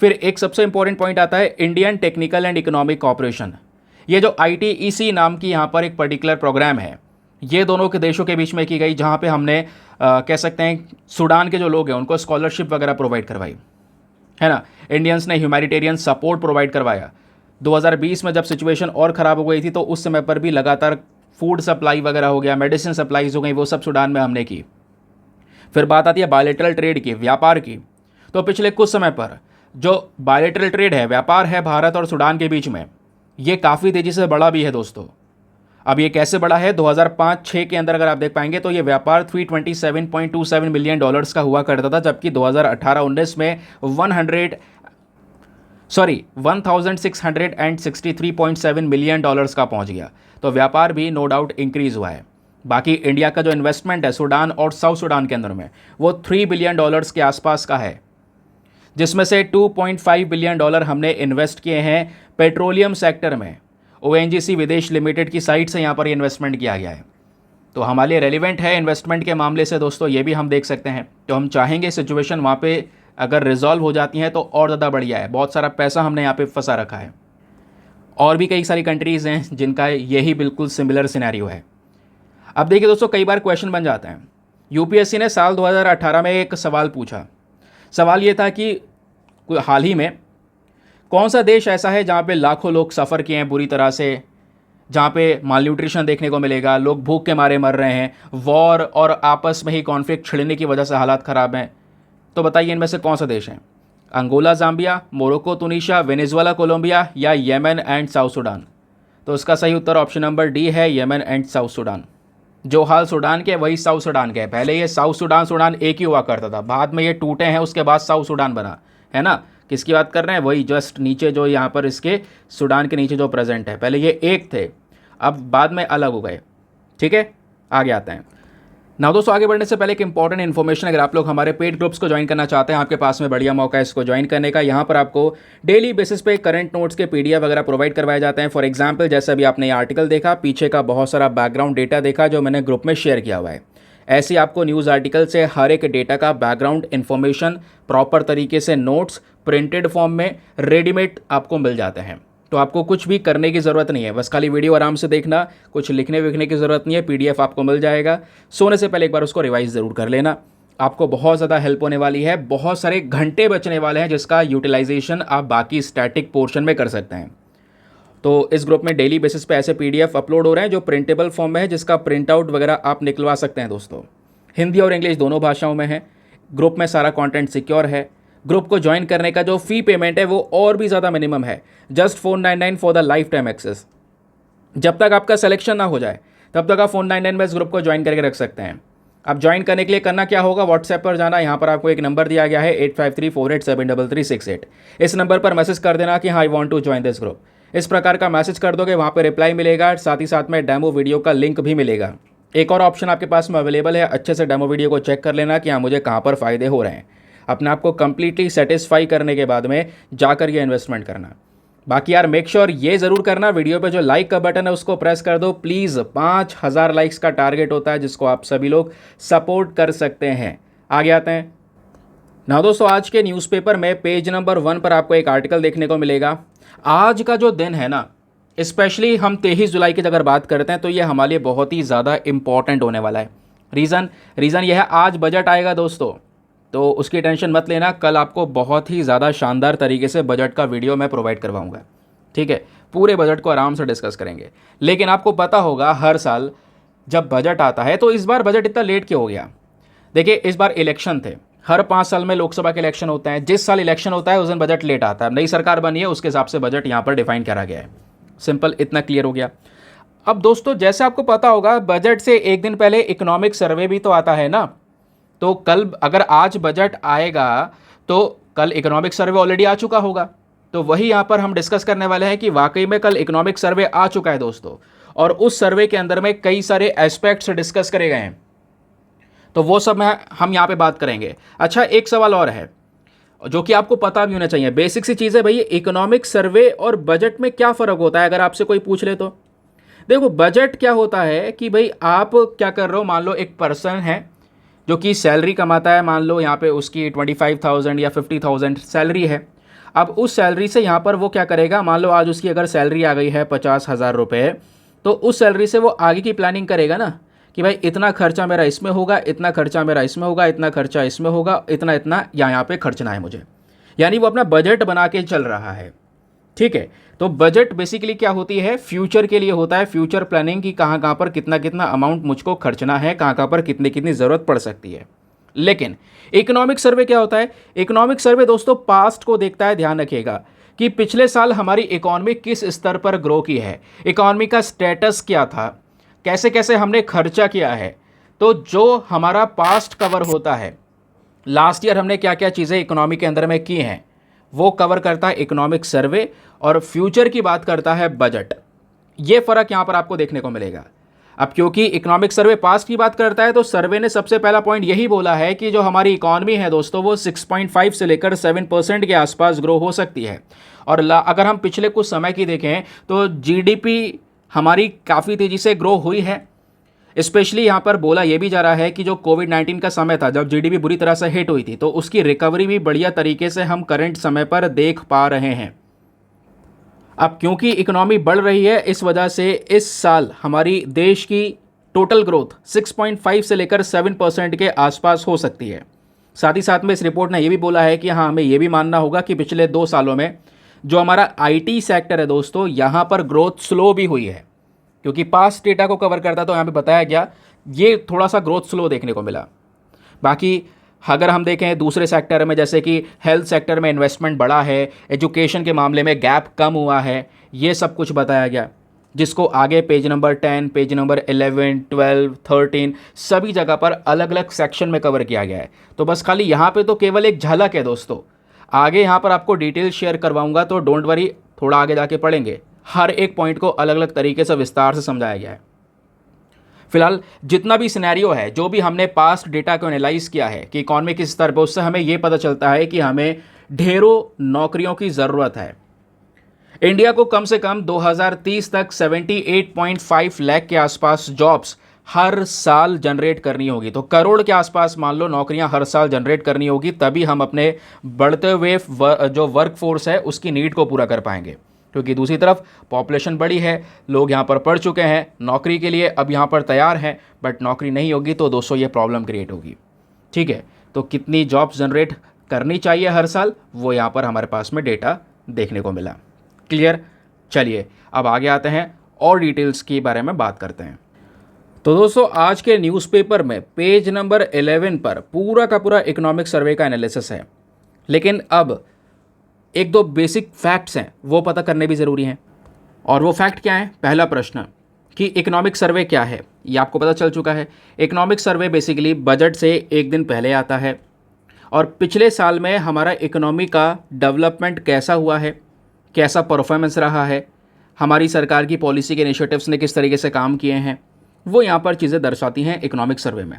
फिर एक सबसे इंपॉर्टेंट पॉइंट आता है Indian technical and economic cooperation. ये जो ITEC नाम की यहाँ पर एक पर्टिकुलर प्रोग्राम है, ये दोनों के देशों के बीच में की गई, जहाँ पे हमने कह सकते हैं सूडान के जो लोग हैं उनको स्कॉलरशिप वगैरह प्रोवाइड करवाई, है ना। इंडियंस ने ह्यूमैनिटेरियन सपोर्ट प्रोवाइड करवाया। 2020 में जब सिचुएशन और ख़राब हो गई थी तो उस समय पर भी लगातार फूड सप्लाई वगैरह हो गया, मेडिसिन सप्लाईज हो गई, वो सब सूडान में हमने की। फिर बात आती है बायलैटरल ट्रेड की, व्यापार की। तो पिछले कुछ समय पर जो बायलैटरल ट्रेड है, व्यापार है भारत और सूडान के बीच में, ये काफ़ी तेज़ी से बढ़ा भी है दोस्तों। अब ये कैसे बढ़ा है, 2005-06 के अंदर अगर आप देख पाएंगे तो ये व्यापार $327.27 मिलियन का हुआ करता था, जबकि 2018-19 में 1663.7 मिलियन डॉलर्स का पहुंच गया। तो व्यापार भी नो डाउट इंक्रीज हुआ है। बाकी इंडिया का जो इन्वेस्टमेंट है सूडान और साउथ सूडान के अंदर में, वो $3 बिलियन के आसपास का है, जिसमें से $2.5 बिलियन हमने इन्वेस्ट किए हैं पेट्रोलियम सेक्टर में। ONGC विदेश लिमिटेड की साइट से यहाँ पर इन्वेस्टमेंट किया गया है। तो हमारे लिए रेलिवेंट है इन्वेस्टमेंट के मामले से दोस्तों, ये भी हम देख सकते हैं। तो हम चाहेंगे सिचुएशन वहाँ पे अगर रिजॉल्व हो जाती हैं तो और ज़्यादा बढ़िया है। बहुत सारा पैसा हमने यहाँ पे फंसा रखा है। और भी कई सारी कंट्रीज़ हैं जिनका यही बिल्कुल सिमिलर सिनेरियो है। अब देखिए दोस्तों, कई बार क्वेश्चन बन जाते हैं। UPSC ने साल 2018 में एक सवाल पूछा। सवाल ये था कि हाल ही में कौन सा देश ऐसा है जहाँ पे लाखों लोग सफ़र किए हैं बुरी तरह से, जहाँ पे माल न्यूट्रिशन देखने को मिलेगा, लोग भूख के मारे मर रहे हैं, वॉर और आपस में ही कॉन्फ्लिक्ट छिड़ने की वजह से हालात ख़राब हैं। तो बताइए इनमें से कौन सा देश है? Angola, Zambia, Morocco, Tunisia, Venezuela, Colombia या येमेन एंड साउथ सूडान? तो इसका सही उत्तर ऑप्शन नंबर डी है, येमेन एंड साउथ सूडान। जो हाल सूडान के वही साउथ सूडान के। पहले ये साउथ सूडान एक ही हुआ करता था, बाद में ये टूटे हैं, उसके बाद साउथ सूडान बना है ना। किसकी बात कर रहे हैं? वही जस्ट नीचे जो यहाँ पर इसके सूडान के नीचे जो प्रेजेंट है, पहले ये एक थे, अब बाद में अलग हो गए। ठीक है, आगे आते हैं ना दोस्तों। आगे बढ़ने से पहले एक इंपॉर्टेंट इन्फॉर्मेशन, अगर आप लोग हमारे पेड ग्रुप्स को ज्वाइन करना चाहते हैं, आपके पास में बढ़िया मौका है इसको ज्वाइन करने का। यहाँ पर आपको डेली बेसिस पे करंट नोट्स के PDF वगैरह प्रोवाइड करवाए जाते हैं। फॉर एग्जांपल, जैसे अभी आपने ये आर्टिकल देखा, पीछे का बहुत सारा बैकग्राउंड डेटा देखा जो मैंने ग्रुप में शेयर किया हुआ है। ऐसे ही आपको न्यूज़ आर्टिकल से हर एक डेटा का बैकग्राउंड इन्फॉर्मेशन प्रॉपर तरीके से नोट्स प्रिंटेड फॉर्म में रेडीमेड आपको मिल जाते हैं। तो आपको कुछ भी करने की ज़रूरत नहीं है, बस खाली वीडियो आराम से देखना, कुछ लिखने विखने की ज़रूरत नहीं है। PDF आपको मिल जाएगा। सोने से पहले एक बार उसको रिवाइज ज़रूर कर लेना, आपको बहुत ज़्यादा हेल्प होने वाली है। बहुत सारे घंटे बचने वाले हैं जिसका यूटिलाइजेशन आप बाकी स्टैटिक पोर्शन में कर सकते हैं। तो इस ग्रुप में डेली बेसिस पे ऐसे PDF अपलोड हो रहे हैं जो प्रिंटेबल फॉर्म में है, जिसका प्रिंट आउट वगैरह आप निकलवा सकते हैं दोस्तों। हिंदी और इंग्लिश दोनों भाषाओं में है। ग्रुप में सारा कंटेंट सिक्योर है। ग्रुप को ज्वाइन करने का जो फ़ी पेमेंट है वो और भी ज़्यादा मिनिमम है, just 499 for the lifetime access. जब तक आपका सिलेक्शन ना हो जाए तब तक आप 499 में इस ग्रुप को ज्वाइन करके रख सकते हैं। अब ज्वाइन करने के लिए करना क्या होगा, व्हाट्सएप पर जाना, यहाँ पर आपको एक नंबर दिया गया है 8534873368। इस नंबर पर मैसेज कर देना कि हाँ I want to join this group. इस प्रकार का मैसेज कर दोगे, वहाँ पर रिप्लाई मिलेगा, साथ ही साथ में डेमो वीडियो का लिंक भी मिलेगा। एक और ऑप्शन आपके पास में अवेलेबल है, अच्छे से डेमो वीडियो को चेक कर लेना कि हाँ मुझे कहाँ पर फ़ायदे हो रहे हैं। अपने आप को कंप्लीटली सेटिस्फाई करने के बाद में जाकर ये इन्वेस्टमेंट करना। बाकी यार मेक श्योर ये ज़रूर करना, वीडियो पे जो लाइक का बटन है उसको प्रेस कर दो प्लीज़। 5000 लाइक्स का टारगेट होता है जिसको आप सभी लोग सपोर्ट कर सकते हैं। आगे आते हैं ना दोस्तों। आज के न्यूज़पेपर में पेज नंबर 1 पर आपको एक आर्टिकल देखने को मिलेगा। आज का जो दिन है ना, स्पेशली हम 23 जुलाई की अगर बात करते हैं तो ये हमारे लिए बहुत ही ज़्यादा इंपॉर्टेंट होने वाला है। रीज़न यह है, आज बजट आएगा दोस्तों, तो उसकी टेंशन मत लेना। कल आपको बहुत ही ज़्यादा शानदार तरीके से बजट का वीडियो मैं प्रोवाइड करवाऊंगा। ठीक है, पूरे बजट को आराम से डिस्कस करेंगे। लेकिन आपको पता होगा हर साल जब बजट आता है, तो इस बार बजट इतना लेट क्यों हो गया? देखिए, इस बार इलेक्शन थे। हर 5 साल में लोकसभा के इलेक्शन होते हैं। जिस साल इलेक्शन होता है उस दिन बजट लेट आता है। नई सरकार बनी है, उसके हिसाब से बजट यहाँ पर डिफाइन करा गया है। सिंपल, इतना क्लियर हो गया। अब दोस्तों, जैसे आपको पता होगा बजट से एक दिन पहले इकोनॉमिक सर्वे भी तो आता है ना। तो कल अगर आज बजट आएगा तो कल इकोनॉमिक सर्वे ऑलरेडी आ चुका होगा। तो वही यहाँ पर हम डिस्कस करने वाले हैं कि वाकई में कल इकोनॉमिक सर्वे आ चुका है दोस्तों, और उस सर्वे के अंदर में कई सारे एस्पेक्ट्स डिस्कस करे गए हैं। तो वो सब हम यहाँ पे बात करेंगे। अच्छा, एक सवाल और है जो कि आपको पता भी होना चाहिए, बेसिक सी चीज़ है भाई। इकोनॉमिक सर्वे और बजट में क्या फ़र्क होता है, अगर आपसे कोई पूछ ले तो? देखो, बजट क्या होता है कि भाई आप क्या कर रहे हो, मान लो एक पर्सन है जो कि सैलरी कमाता है, मान लो यहाँ पे उसकी 25,000 या 50,000 सैलरी है। अब उस सैलरी से यहाँ पर वो क्या करेगा, मान लो आज उसकी अगर सैलरी आ गई है 50,000 रुपये, तो उस सैलरी से वो आगे की प्लानिंग करेगा ना कि भाई इतना खर्चा मेरा इसमें होगा, इतना खर्चा मेरा इसमें होगा, इतना खर्चा इसमें होगा, इतना इतना यहाँ पे खर्चना है मुझे। यानी वो अपना बजट बना के चल रहा है। ठीक है, तो बजट बेसिकली क्या होती है, फ्यूचर के लिए होता है, फ्यूचर प्लानिंग की कहाँ कहाँ पर कितना कितना अमाउंट मुझको खर्चना है, कहाँ कहाँ पर कितनी कितनी ज़रूरत पड़ सकती है। लेकिन इकोनॉमिक सर्वे क्या होता है, इकोनॉमिक सर्वे दोस्तों पास्ट को देखता है। ध्यान रखिएगा कि पिछले साल हमारी इकोनॉमी किस स्तर पर ग्रो की है, इकोनॉमी का स्टेटस क्या था, कैसे कैसे हमने खर्चा किया है। तो जो हमारा पास्ट कवर होता है, लास्ट ईयर हमने क्या क्या चीज़ें इकोनॉमी के अंदर में की हैं, वो कवर करता है इकोनॉमिक सर्वे, और फ्यूचर की बात करता है बजट। ये फ़र्क यहाँ पर आपको देखने को मिलेगा। अब क्योंकि इकोनॉमिक सर्वे पास्ट की बात करता है, तो सर्वे ने सबसे पहला पॉइंट यही बोला है कि जो हमारी इकॉनमी है दोस्तों वो 6.5 से लेकर 7% के आसपास ग्रो हो सकती है। और अगर हम पिछले कुछ समय की देखें तो जीडीपी हमारी काफ़ी तेज़ी से ग्रो हुई है। स्पेशली यहाँ पर बोला यह भी जा रहा है कि जो कोविड-19 का समय था, जब जीडीपी बुरी तरह से हिट हुई थी, तो उसकी रिकवरी भी बढ़िया तरीके से हम करंट समय पर देख पा रहे हैं। अब क्योंकि इकोनॉमी बढ़ रही है, इस वजह से इस साल हमारी देश की टोटल ग्रोथ 6.5 से लेकर 7% के आसपास हो सकती है। साथ ही साथ में इस रिपोर्ट ने यह भी बोला है कि हाँ, हमें यह भी मानना होगा कि पिछले 2 सालों में जो हमारा आईटी सेक्टर है दोस्तों, यहाँ पर ग्रोथ स्लो भी हुई है। क्योंकि पास्ट डेटा को कवर करता तो यहाँ पे बताया गया, ये थोड़ा सा ग्रोथ स्लो देखने को मिला। बाकी अगर हम देखें दूसरे सेक्टर में, जैसे कि हेल्थ सेक्टर में इन्वेस्टमेंट बढ़ा है, एजुकेशन के मामले में गैप कम हुआ है, ये सब कुछ बताया गया, जिसको आगे पेज नंबर 10, पेज नंबर 11, 12, 13 सभी जगह पर अलग अलग सेक्शन में कवर किया गया है। तो बस खाली यहाँ पे तो केवल एक झलक है दोस्तों, आगे यहाँ पर आपको डिटेल शेयर करवाऊंगा, तो डोंट वरी, थोड़ा आगे जाके पढ़ेंगे, हर एक पॉइंट को अलग अलग तरीके से विस्तार से समझाया गया है। फिलहाल जितना भी सिनेरियो है, जो भी हमने पास्ट डेटा को एनालाइज किया है कि इकॉनमी किस स्तर पर, उससे हमें यह पता चलता है कि हमें ढेरों नौकरियों की ज़रूरत है। इंडिया को कम से कम 2030 तक 78.5 लाख के आसपास जॉब्स हर साल जनरेट करनी होगी। तो करोड़ के आसपास मान लो नौकरियां हर साल जनरेट करनी होगी, तभी हम अपने बढ़ते हुए जो वर्क फोर्स है उसकी नीड को पूरा कर पाएंगे। क्योंकि दूसरी तरफ पॉपुलेशन बड़ी है, लोग यहाँ पर पढ़ चुके हैं, नौकरी के लिए अब यहाँ पर तैयार हैं, बट नौकरी नहीं होगी तो दोस्तों ये प्रॉब्लम क्रिएट होगी। ठीक है, तो कितनी जॉब्स जनरेट करनी चाहिए हर साल, वो यहाँ पर हमारे पास में डेटा देखने को मिला। क्लियर? चलिए अब आगे आते हैं और डिटेल्स के बारे में बात करते हैं। तो दोस्तों आज के न्यूज़पेपर में पेज नंबर 11 पर पूरा का पूरा इकोनॉमिक सर्वे का एनालिसिस है। लेकिन अब एक दो बेसिक फैक्ट्स हैं, वो पता करने भी ज़रूरी हैं। और वो फैक्ट क्या है? पहला प्रश्न कि इकोनॉमिक सर्वे क्या है, ये आपको पता चल चुका है। इकोनॉमिक सर्वे बेसिकली बजट से एक दिन पहले आता है और पिछले साल में हमारा इकोनॉमी का डेवलपमेंट कैसा हुआ है, कैसा परफॉर्मेंस रहा है, हमारी सरकार की पॉलिसी के इनिशिएटिव्स ने किस तरीके से काम किए हैं, वो यहाँ पर चीज़ें दर्शाती हैं इकोनॉमिक सर्वे में।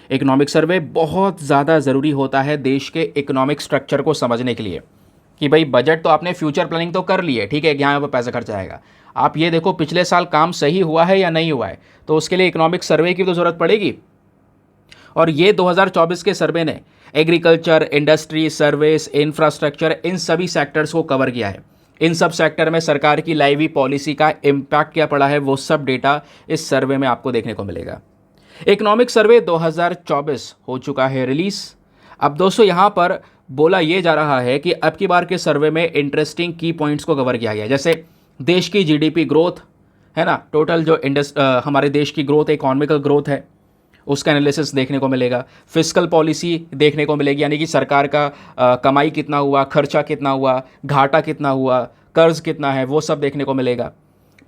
इकोनॉमिक सर्वे बहुत ज़्यादा ज़रूरी होता है देश के इकोनॉमिक स्ट्रक्चर को समझने के लिए कि भाई बजट तो आपने फ्यूचर प्लानिंग तो कर ली है, ठीक है, यहाँ पर पैसा खर्च आएगा, आप ये देखो पिछले साल काम सही हुआ है या नहीं हुआ है, तो उसके लिए इकोनॉमिक सर्वे की तो ज़रूरत पड़ेगी। और ये 2024 के सर्वे ने एग्रीकल्चर, इंडस्ट्री, सर्विस, इंफ्रास्ट्रक्चर, इन सभी सेक्टर्स को कवर किया है। इन सब सेक्टर में सरकार की लाई हुई पॉलिसी का इम्पैक्ट क्या पड़ा है, वो सब डेटा इस सर्वे में आपको देखने को मिलेगा। इकोनॉमिक सर्वे 2024 हो चुका है रिलीज। अब दोस्तों यहाँ पर बोला ये जा रहा है कि अब की बार के सर्वे में इंटरेस्टिंग की पॉइंट्स को कवर किया गया, जैसे देश की जीडीपी ग्रोथ है ना, टोटल जो हमारे देश की ग्रोथ इकोनॉमिकल ग्रोथ है उसका एनालिसिस देखने को मिलेगा। फिस्कल पॉलिसी देखने को मिलेगी, यानी कि सरकार का कमाई कितना हुआ, खर्चा कितना हुआ, घाटा कितना हुआ, कर्ज कितना है, वो सब देखने को मिलेगा।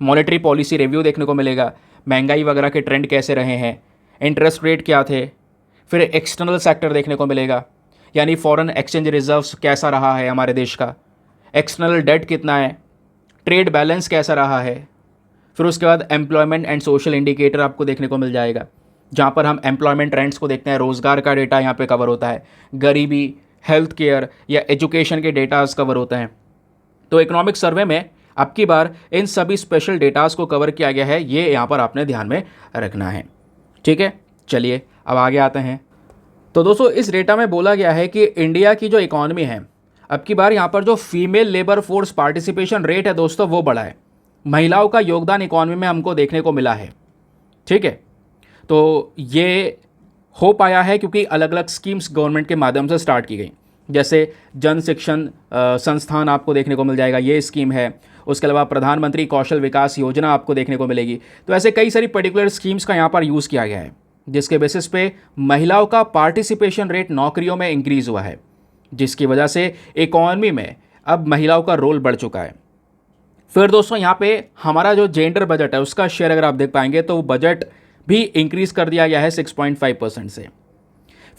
मॉनेटरी पॉलिसी रिव्यू देखने को मिलेगा, महंगाई वगैरह के ट्रेंड कैसे रहे हैं, इंटरेस्ट रेट क्या थे। फिर एक्सटर्नल सेक्टर देखने को मिलेगा, यानी फॉरेन एक्सचेंज रिजर्व्स कैसा रहा है हमारे देश का, एक्सटर्नल डेट कितना है, ट्रेड बैलेंस कैसा रहा है। फिर उसके बाद एम्प्लॉयमेंट एंड सोशल इंडिकेटर आपको देखने को मिल जाएगा, जहाँ पर हम एम्प्लॉयमेंट ट्रेंड्स को देखते हैं, रोज़गार का डेटा यहाँ पे कवर होता है, गरीबी, हेल्थ केयर या एजुकेशन के डेटाज कवर होते हैं। तो इकोनॉमिक सर्वे में अब की बार इन सभी स्पेशल डेटाज को कवर किया गया है, ये यहाँ पर आपने ध्यान में रखना है। ठीक है, चलिए अब आगे आते हैं। तो दोस्तों इस डेटा में बोला गया है कि इंडिया की जो इकॉनमी है अब की बार यहाँ पर जो female labour force participation rate है दोस्तों वो बढ़ा है, महिलाओं का योगदान इकॉनमी में हमको देखने को मिला है। ठीक है, तो ये हो पाया है क्योंकि अलग अलग स्कीम्स गवर्नमेंट के माध्यम से स्टार्ट की गई, जैसे जन शिक्षण संस्थान आपको देखने को मिल जाएगा, ये स्कीम है। उसके अलावा प्रधानमंत्री कौशल विकास योजना आपको देखने को मिलेगी। तो ऐसे कई सारी पर्टिकुलर स्कीम्स का यहाँ पर यूज़ किया गया है, जिसके बेसिस पे महिलाओं का पार्टिसिपेशन रेट नौकरियों में इंक्रीज़ हुआ है, जिसकी वजह से इकॉनमी में अब महिलाओं का रोल बढ़ चुका है। फिर दोस्तों यहाँ पे हमारा जो जेंडर बजट है उसका शेयर अगर आप देख पाएंगे तो बजट भी इंक्रीज़ कर दिया गया है 6.5% से।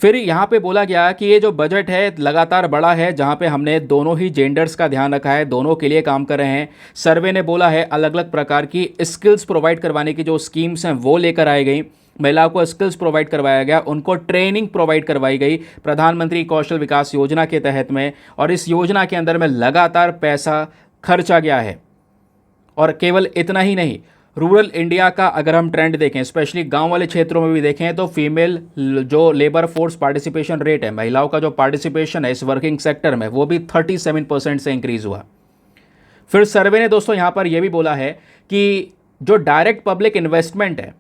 फिर यहाँ पे बोला गया कि ये जो बजट है लगातार बढ़ा है, जहाँ पे हमने दोनों ही जेंडर्स का ध्यान रखा है, दोनों के लिए काम कर रहे हैं। सर्वे ने बोला है अलग अलग प्रकार की स्किल्स प्रोवाइड करवाने की जो स्कीम्स हैं वो लेकर आई गई, महिलाओं को स्किल्स प्रोवाइड करवाया गया, उनको ट्रेनिंग प्रोवाइड करवाई गई प्रधानमंत्री कौशल विकास योजना के तहत में, और इस योजना के अंदर में लगातार पैसा खर्चा गया है। और केवल इतना ही नहीं, रूरल इंडिया का अगर हम ट्रेंड देखें, स्पेशली गांव वाले क्षेत्रों में भी देखें, तो फीमेल जो लेबर फोर्स पार्टिसिपेशन रेट है, महिलाओं का जो पार्टिसिपेशन है इस वर्किंग सेक्टर में, वो भी 37% से इंक्रीज हुआ। फिर सर्वे ने दोस्तों यहाँ पर यह भी बोला है कि जो डायरेक्ट पब्लिक इन्वेस्टमेंट है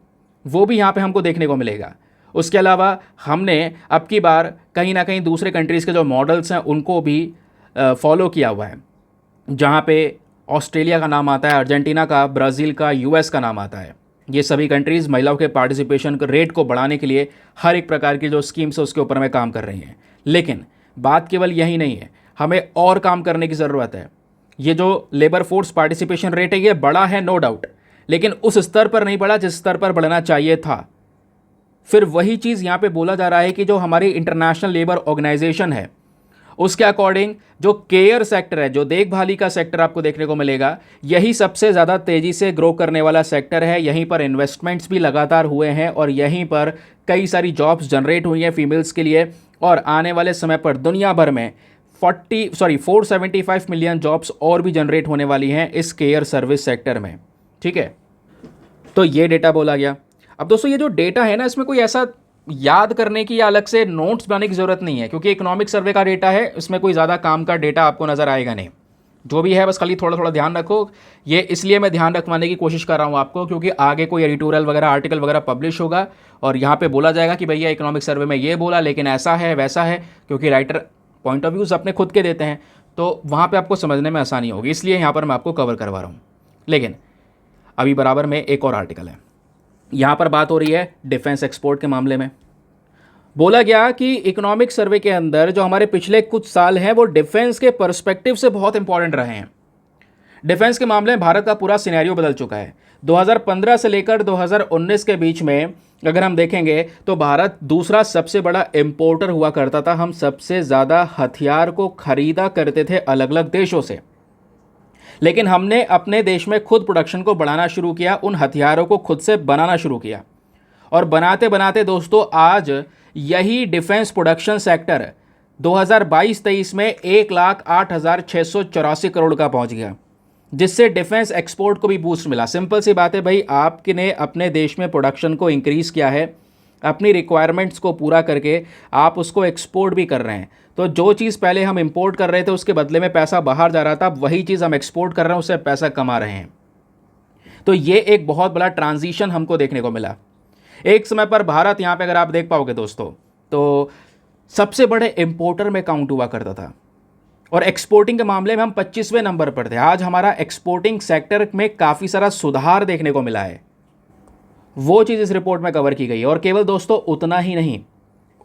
वो भी यहाँ पे हमको देखने को मिलेगा। उसके अलावा हमने अब की बार कहीं ना कहीं दूसरे कंट्रीज़ के जो मॉडल्स हैं उनको भी फॉलो किया हुआ है, जहाँ पे ऑस्ट्रेलिया का नाम आता है, अर्जेंटीना का, ब्राज़ील का, यूएस का नाम आता है। ये सभी कंट्रीज़ महिलाओं के पार्टिसिपेशन रेट को बढ़ाने के लिए हर एक प्रकार की जो स्कीम्स है उसके ऊपर में काम कर रही हैं। लेकिन बात केवल यही नहीं है, हमें और काम करने की ज़रूरत है। ये जो लेबर फोर्स पार्टिसिपेशन रेट है ये बढ़ा है नो डाउट, लेकिन उस स्तर पर नहीं बढ़ा जिस स्तर पर बढ़ना चाहिए था। फिर वही चीज़ यहाँ पे बोला जा रहा है कि जो हमारी इंटरनेशनल लेबर ऑर्गेनाइजेशन है उसके अकॉर्डिंग जो केयर सेक्टर है, जो देखभाली का सेक्टर आपको देखने को मिलेगा, यही सबसे ज़्यादा तेज़ी से ग्रो करने वाला सेक्टर है। यहीं पर इन्वेस्टमेंट्स भी लगातार हुए हैं और यहीं पर कई सारी जॉब्स जनरेट हुई हैं फीमेल्स के लिए, और आने वाले समय पर दुनिया भर में 475 मिलियन जॉब्स और भी जनरेट होने वाली हैं इस केयर सर्विस सेक्टर में। ठीक है, तो ये डेटा बोला गया। अब दोस्तों ये जो डेटा है ना, इसमें कोई ऐसा याद करने की या अलग से नोट्स बनाने की ज़रूरत नहीं है, क्योंकि इकोनॉमिक सर्वे का डेटा है, इसमें कोई ज़्यादा काम का डेटा आपको नज़र आएगा नहीं। जो भी है बस खाली थोड़ा थोड़ा ध्यान रखो। ये इसलिए मैं ध्यान रखवाने की कोशिश कर रहा हूँ आपको, क्योंकि आगे कोई एडिटोरियल वगैरह, आर्टिकल वगैरह पब्लिश होगा और यहाँ पे बोला जाएगा कि भैया इकोनॉमिक सर्वे में ये बोला लेकिन ऐसा है वैसा है, क्योंकि राइटर पॉइंट ऑफ व्यूज़ अपने खुद के देते हैं, तो वहाँ पर आपको समझने में आसानी होगी, इसलिए यहाँ पर मैं आपको कवर करवा रहा हूँ। लेकिन अभी बराबर में एक और आर्टिकल है, यहाँ पर बात हो रही है डिफेंस एक्सपोर्ट के मामले में। बोला गया कि इकोनॉमिक सर्वे के अंदर जो हमारे पिछले कुछ साल हैं वो डिफेंस के पर्सपेक्टिव से बहुत इंपॉर्टेंट रहे हैं। डिफेंस के मामले में भारत का पूरा सिनेरियो बदल चुका है। 2015 से लेकर 2019 के बीच में अगर हम देखेंगे तो भारत दूसरा सबसे बड़ा इंपोर्टर हुआ करता था। हम सबसे ज़्यादा हथियार को खरीदा करते थे अलग अलग देशों से, लेकिन हमने अपने देश में खुद प्रोडक्शन को बढ़ाना शुरू किया, उन हथियारों को खुद से बनाना शुरू किया, और बनाते बनाते दोस्तों आज यही डिफेंस प्रोडक्शन सेक्टर 2022-23 में 1,08,684 करोड़ का पहुंच गया, जिससे डिफेंस एक्सपोर्ट को भी बूस्ट मिला। सिंपल सी बात है भाई, आपने अपने देश में प्रोडक्शन को इंक्रीज़ किया है, अपनी रिक्वायरमेंट्स को पूरा करके आप उसको एक्सपोर्ट भी कर रहे हैं। तो जो चीज़ पहले हम इंपोर्ट कर रहे थे उसके बदले में पैसा बाहर जा रहा था, अब वही चीज़ हम एक्सपोर्ट कर रहे हैं, उससे पैसा कमा रहे हैं। तो ये एक बहुत बड़ा ट्रांजिशन हमको देखने को मिला। एक समय पर भारत यहाँ पे अगर आप देख पाओगे दोस्तों तो सबसे बड़े इंपोर्टर में काउंट हुआ करता था, और एक्सपोर्टिंग के मामले में हम 25वें नंबर पर थे। आज हमारा एक्सपोर्टिंग सेक्टर में काफ़ी सारा सुधार देखने को मिला है, वो चीज़ इस रिपोर्ट में कवर की गई है। और केवल दोस्तों उतना ही नहीं,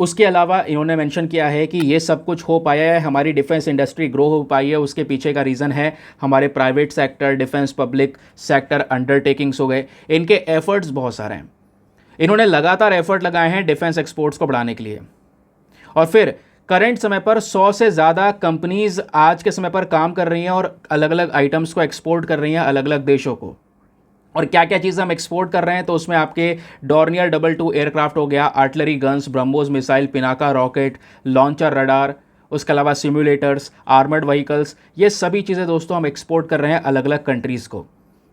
उसके अलावा इन्होंने मेंशन किया है कि ये सब कुछ हो पाया है, हमारी डिफेंस इंडस्ट्री ग्रो हो पाई है, उसके पीछे का रीज़न है हमारे private sector, defence public sector undertakings हो गए, इनके एफर्ट्स बहुत सारे हैं। इन्होंने लगातार एफर्ट लगाए हैं डिफेंस एक्सपोर्ट्स को बढ़ाने के लिए। और फिर करंट समय पर 100 से ज़्यादा कंपनीज आज के समय पर काम कर रही हैं और अलग अलग आइटम्स को एक्सपोर्ट कर रही हैं अलग अलग देशों को। और क्या क्या चीज़ हम एक्सपोर्ट कर रहे हैं, तो उसमें आपके डॉर्नियर 22 एयरक्राफ्ट हो गया, artillery guns, BrahMos missile, Pinaka rocket launcher, radar, उसके अलावा सिम्युलेटर्स, आर्मर्ड व्हीकल्स, ये सभी चीज़ें दोस्तों हम एक्सपोर्ट कर रहे हैं अलग अलग कंट्रीज़ को।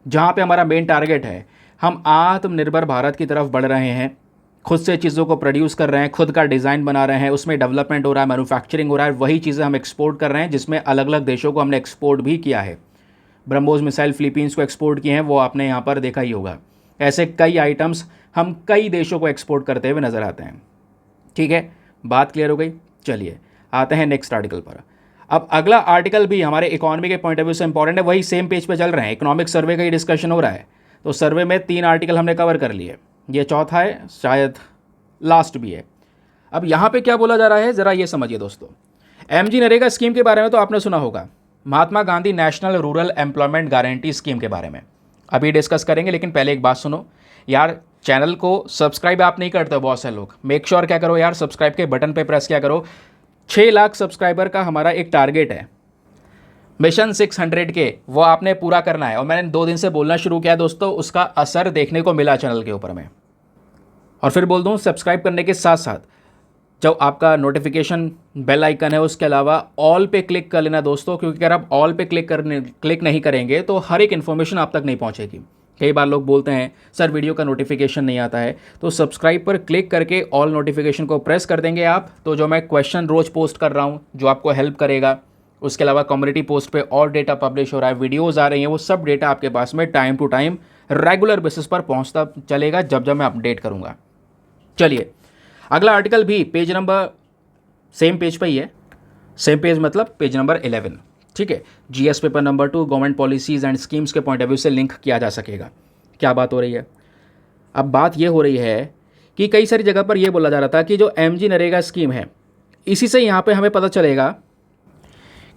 जहाँ पे हमारा मेन टारगेट है, हम आत्मनिर्भर भारत की तरफ बढ़ रहे हैं। खुद से चीज़ों को प्रोड्यूस कर रहे हैं, खुद का डिज़ाइन बना रहे हैं, उसमें डेवलपमेंट हो रहा है, मैन्युफैक्चरिंग हो रहा है, वही चीज़ें हम एक्सपोर्ट कर रहे हैं, जिसमें अलग अलग देशों को हमने एक्सपोर्ट भी किया है। ब्रह्मोस मिसाइल फिलीपींस को एक्सपोर्ट किए हैं, वो आपने यहाँ पर देखा ही होगा। ऐसे कई आइटम्स हम कई देशों को एक्सपोर्ट करते हुए नज़र आते हैं। ठीक है, बात क्लियर हो गई। चलिए आते हैं नेक्स्ट आर्टिकल पर। अब अगला आर्टिकल भी हमारे इकोनॉमी के पॉइंट ऑफ व्यू से इंपॉर्टेंट है, वही सेम पेज पे चल रहे हैं, इकोनॉमिक सर्वे का ही डिस्कशन हो रहा है। तो सर्वे में 3 आर्टिकल हमने कवर कर लिए, ये चौथा है, शायद लास्ट भी है। अब यहाँ पे क्या बोला जा रहा है ज़रा ये समझिए दोस्तों। एमजी नरेगा स्कीम के बारे में तो आपने सुना होगा, Mahatma Gandhi national rural employment guarantee scheme के बारे में अभी डिस्कस करेंगे। लेकिन पहले एक बात सुनो यार, चैनल को सब्सक्राइब आप नहीं करते बहुत से लोग, मेक श्योर क्या करो यार, सब्सक्राइब के बटन पे प्रेस क्या करो। 6 लाख सब्सक्राइबर का हमारा एक टारगेट है, मिशन 600 के, वो आपने पूरा करना है। और मैंने 2 दिन से बोलना शुरू किया दोस्तों, उसका असर देखने को मिला चैनल के ऊपर में। और फिर बोल दूँ, सब्सक्राइब करने के साथ साथ जो आपका नोटिफिकेशन बेल आइकन है उसके अलावा ऑल पे क्लिक कर लेना दोस्तों, क्योंकि अगर आप ऑल पे क्लिक नहीं करेंगे तो हर एक इन्फॉर्मेशन आप तक नहीं पहुंचेगी। कई बार लोग बोलते हैं सर वीडियो का नोटिफिकेशन नहीं आता है, तो सब्सक्राइब पर क्लिक करके ऑल नोटिफिकेशन को प्रेस कर देंगे आप, तो जो मैं क्वेश्चन रोज़ पोस्ट कर रहा हूँ जो आपको हेल्प करेगा, उसके अलावा कम्युनिटी पोस्ट पे और डेटा पब्लिश हो रहा है, वीडियोज़ आ रही हैं, वो सब डेटा आपके पास में time to time regular basis पर पहुँचता चलेगा जब जब मैं अपडेट करूँगा। चलिए अगला आर्टिकल भी पेज नंबर सेम पेज पे ही है, सेम पेज मतलब पेज नंबर 11। ठीक है, GS paper number 2 government policies and schemes के पॉइंट ऑफ व्यू से लिंक किया जा सकेगा। क्या बात हो रही है, अब बात ये हो रही है कि कई सारी जगह पर यह बोला जा रहा था कि जो एमजी नरेगा स्कीम है, इसी से यहाँ पे हमें पता चलेगा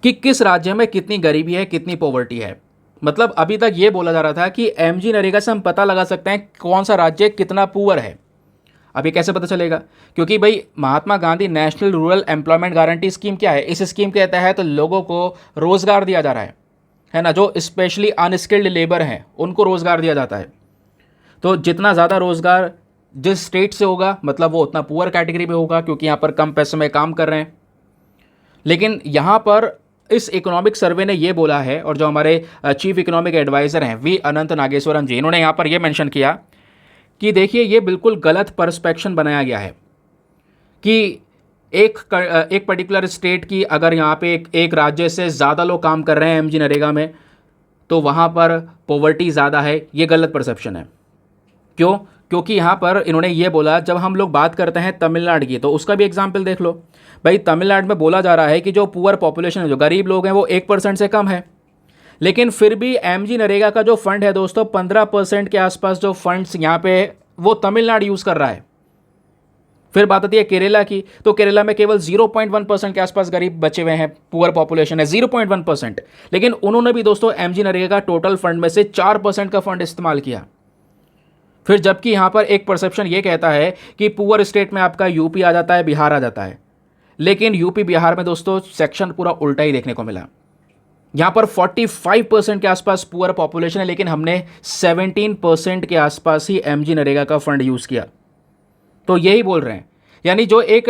कि किस राज्य में कितनी गरीबी है, कितनी पॉवर्टी है। मतलब अभी तक ये बोला जा रहा था कि एमजी नरेगा से हम पता लगा सकते हैं कौन सा राज्य कितना पुअर है। अब ये कैसे पता चलेगा, क्योंकि भाई Mahatma Gandhi national rural employment guarantee scheme क्या है, इस स्कीम के तहत लोगों को रोज़गार दिया जा रहा है ना, जो स्पेशली अनस्किल्ड लेबर हैं उनको रोज़गार दिया जाता है। तो जितना ज़्यादा रोज़गार जिस स्टेट से होगा मतलब वो उतना पुअर कैटेगरी में होगा, क्योंकि यहाँ पर कम पैसे में काम कर रहे हैं। लेकिन यहाँ पर इस इकोनॉमिक सर्वे ने ये बोला है, और जो हमारे चीफ इकोनॉमिक एडवाइज़र हैं वी अनंत नागेश्वरन जी, इन्होंने यहाँ पर ये मेंशन किया कि देखिए ये बिल्कुल गलत परस्पेक्शन बनाया गया है कि एक पर्टिकुलर स्टेट की अगर यहाँ पे एक राज्य से ज़्यादा लोग काम कर रहे हैं एमजी नरेगा में तो वहाँ पर पॉवर्टी ज़्यादा है। ये गलत परसेप्शन है। क्यों? क्योंकि यहाँ पर इन्होंने ये बोला, जब हम लोग बात करते हैं तमिलनाडु की तो उसका भी एग्जाम्पल देख लो भाई। तमिलनाडु में बोला जा रहा है कि जो पुअर पॉपुलेशन है, जो गरीब लोग हैं, वो 1% से कम है। लेकिन फिर भी एमजी नरेगा का जो फंड है दोस्तों, 15% के आसपास जो फंड्स यहाँ पे वो तमिलनाडु यूज़ कर रहा है। फिर बात आती है केरला की, तो केरला में केवल 0.1% के आसपास गरीब बचे हुए हैं, पुअर पॉपुलेशन है 0.1%। लेकिन उन्होंने भी दोस्तों एमजी नरेगा का टोटल फंड में से 4% का फंड इस्तेमाल किया। फिर जबकि यहाँ पर एक परसेप्शन ये कहता है कि पुअर स्टेट में आपका यूपी आ जाता है, बिहार आ जाता है, लेकिन यूपी बिहार में दोस्तों सेक्शन पूरा उल्टा ही देखने को मिला। यहाँ पर 45% के आसपास पुअर पॉपुलेशन है, लेकिन हमने 17% के आसपास ही एमजी नरेगा का फंड यूज़ किया। तो यही बोल रहे हैं, यानी जो एक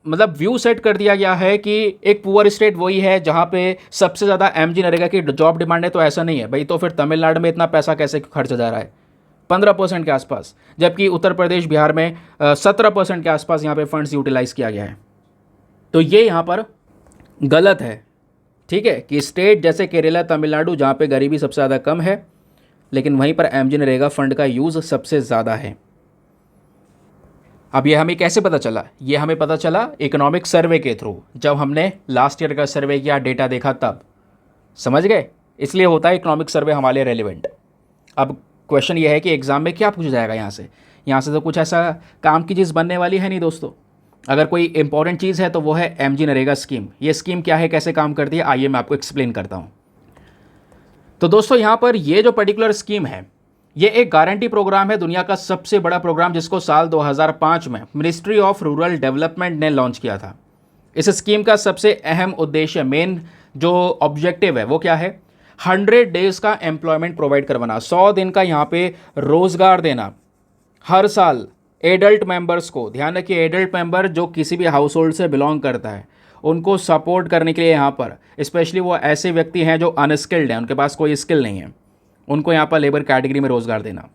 मतलब व्यू सेट कर दिया गया है कि एक पुअर स्टेट वही है जहाँ पे सबसे ज़्यादा एमजी नरेगा की जॉब डिमांड है, तो ऐसा नहीं है भाई। तो फिर तमिलनाडु में इतना पैसा कैसे खर्च जा रहा है 15% के आसपास, जबकि उत्तर प्रदेश बिहार में 17% के आसपास यहाँ पे फंड्स यूटिलाइज़ किया गया है। तो ये यहाँ पर गलत है। ठीक है, कि स्टेट जैसे केरला, तमिलनाडु, जहाँ पे गरीबी सबसे ज़्यादा कम है, लेकिन वहीं पर एमजी नरेगा फंड का यूज़ सबसे ज़्यादा है। अब ये हमें कैसे पता चला? ये हमें पता चला इकोनॉमिक सर्वे के थ्रू। जब हमने लास्ट ईयर का सर्वे किया, डेटा देखा, तब समझ गए। इसलिए होता है इकोनॉमिक सर्वे हमारे लिए रेलिवेंट। अब क्वेश्चन ये है कि एग्ज़ाम में क्या पूछा जाएगा यहाँ से तो कुछ ऐसा काम की चीज़ बनने वाली है नहीं दोस्तों। अगर कोई इंपॉर्टेंट चीज़ है तो वो है एमजी नरेगा स्कीम। ये स्कीम क्या है, कैसे काम करती है, आइए मैं आपको एक्सप्लेन करता हूँ। तो दोस्तों यहाँ पर ये जो पर्टिकुलर स्कीम है, ये एक गारंटी प्रोग्राम है, दुनिया का सबसे बड़ा प्रोग्राम, जिसको साल 2005 में मिनिस्ट्री ऑफ रूरल डेवलपमेंट ने लॉन्च किया था। इस स्कीम का सबसे अहम उद्देश्य, मेन जो ऑब्जेक्टिव है वो क्या है, 100 डेज़ का एम्प्लॉयमेंट प्रोवाइड करवाना, 100 दिन का यहाँ पे रोज़गार देना हर साल एडल्ट मेंबर्स को। ध्यान रखिए, एडल्ट मेंबर जो किसी भी हाउस होल्ड से बिलोंग करता है, उनको सपोर्ट करने के लिए यहाँ पर स्पेशली वो ऐसे व्यक्ति हैं जो अनस्किल्ड हैं, उनके पास कोई स्किल नहीं है, उनको यहाँ पर लेबर कैटेगरी में रोज़गार देना।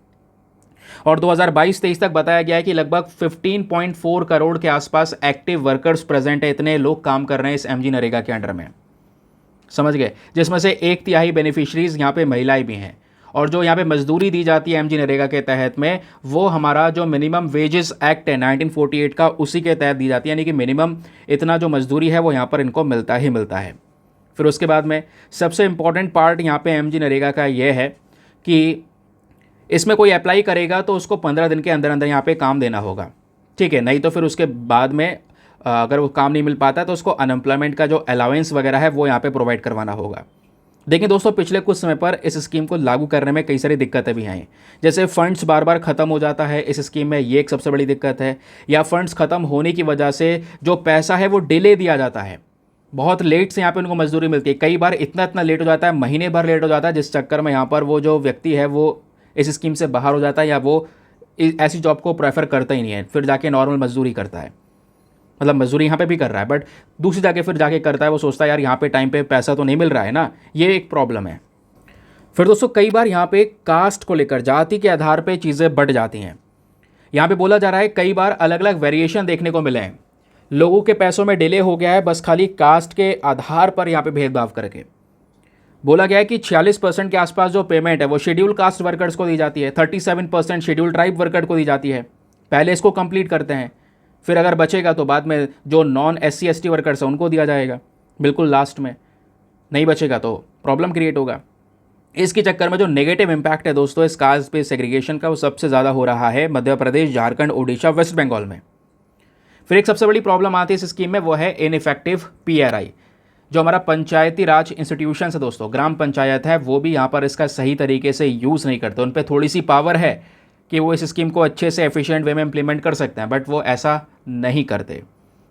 और 2022-23 तक बताया गया है कि लगभग 15.4 करोड़ के आसपास एक्टिव वर्कर्स प्रेजेंट है। इतने लोग काम कर रहे हैं इस एमजी नरेगा के अंडर में, समझ गए, जिसमें से 1/3 बेनिफिशरीज यहाँ पे महिलाएं भी हैं। और जो यहाँ पे मजदूरी दी जाती है एमजी नरेगा के तहत में, वो हमारा जो मिनिमम वेजेस एक्ट है 1948 का, उसी के तहत दी जाती है। यानी कि मिनिमम इतना जो मजदूरी है वो यहाँ पर इनको मिलता ही मिलता है। फिर उसके बाद में सबसे इम्पॉर्टेंट पार्ट यहाँ पे एमजी नरेगा का ये है कि इसमें कोई अप्लाई करेगा तो उसको 15 दिन के अंदर अंदर यहाँ पे काम देना होगा, ठीक है। नहीं तो फिर उसके बाद में अगर वो काम नहीं मिल पाता तो उसको अनएम्प्लॉयमेंट का जो अलाउंस वगैरह है वो यहाँ पे प्रोवाइड करवाना होगा। देखिए दोस्तों, पिछले कुछ समय पर इस स्कीम को लागू करने में कई सारी दिक्कतें भी आई, जैसे फंड्स बार बार ख़त्म हो जाता है इस स्कीम में, ये एक सबसे बड़ी दिक्कत है। या फंड्स ख़त्म होने की वजह से जो पैसा है वो डिले दिया जाता है, बहुत लेट से यहाँ पे उनको मजदूरी मिलती है। कई बार इतना लेट हो जाता है, महीने भर लेट हो जाता है, जिस चक्कर में यहाँ पर वो जो व्यक्ति है वो इस स्कीम से बाहर हो जाता है, या वो ऐसी जॉब को प्रेफर करता ही नहीं है, फिर जाके नॉर्मल मजदूरी करता है। मतलब मजदूरी यहाँ पे भी कर रहा है बट दूसरी जगह फिर जाके करता है, वो सोचता है यार यहाँ पे टाइम पे पैसा तो नहीं मिल रहा है ना, ये एक प्रॉब्लम है। फिर दोस्तों कई बार यहाँ पे कास्ट को लेकर, जाति के आधार पे चीज़ें बढ़ जाती हैं। यहाँ पे बोला जा रहा है कई बार अलग अलग वेरिएशन देखने को मिले हैं, लोगों के पैसों में डिले हो गया है बस खाली कास्ट के आधार पर यहाँ पे भेदभाव करके। बोला गया है कि 46% के आसपास जो पेमेंट है वो शेड्यूल कास्ट वर्कर्स को दी जाती है, 37% शेड्यूल ट्राइब वर्कर को दी जाती है। पहले इसको कंप्लीट करते हैं, फिर अगर बचेगा तो बाद में जो नॉन SC ST वर्कर्स हैं उनको दिया जाएगा, बिल्कुल लास्ट में। नहीं बचेगा तो प्रॉब्लम क्रिएट होगा। इसके चक्कर में जो नेगेटिव इम्पैक्ट है दोस्तों इस कास्ट बेस्ड सेग्रीगेशन का, वो सबसे ज़्यादा हो रहा है मध्य प्रदेश, झारखंड, उड़ीसा, वेस्ट बंगाल में। फिर एक सबसे बड़ी प्रॉब्लम आती है इस स्कीम में, वो है इनइफेक्टिव PRI। जो हमारा पंचायती राज इंस्टीट्यूशन है दोस्तों, ग्राम पंचायत है, वो भी यहाँ पर इसका सही तरीके से यूज़ नहीं करते। उन पर थोड़ी सी पावर है कि वो इस स्कीम को अच्छे से एफिशिएंट वे में इंप्लीमेंट कर सकते हैं, बट वो ऐसा नहीं करते।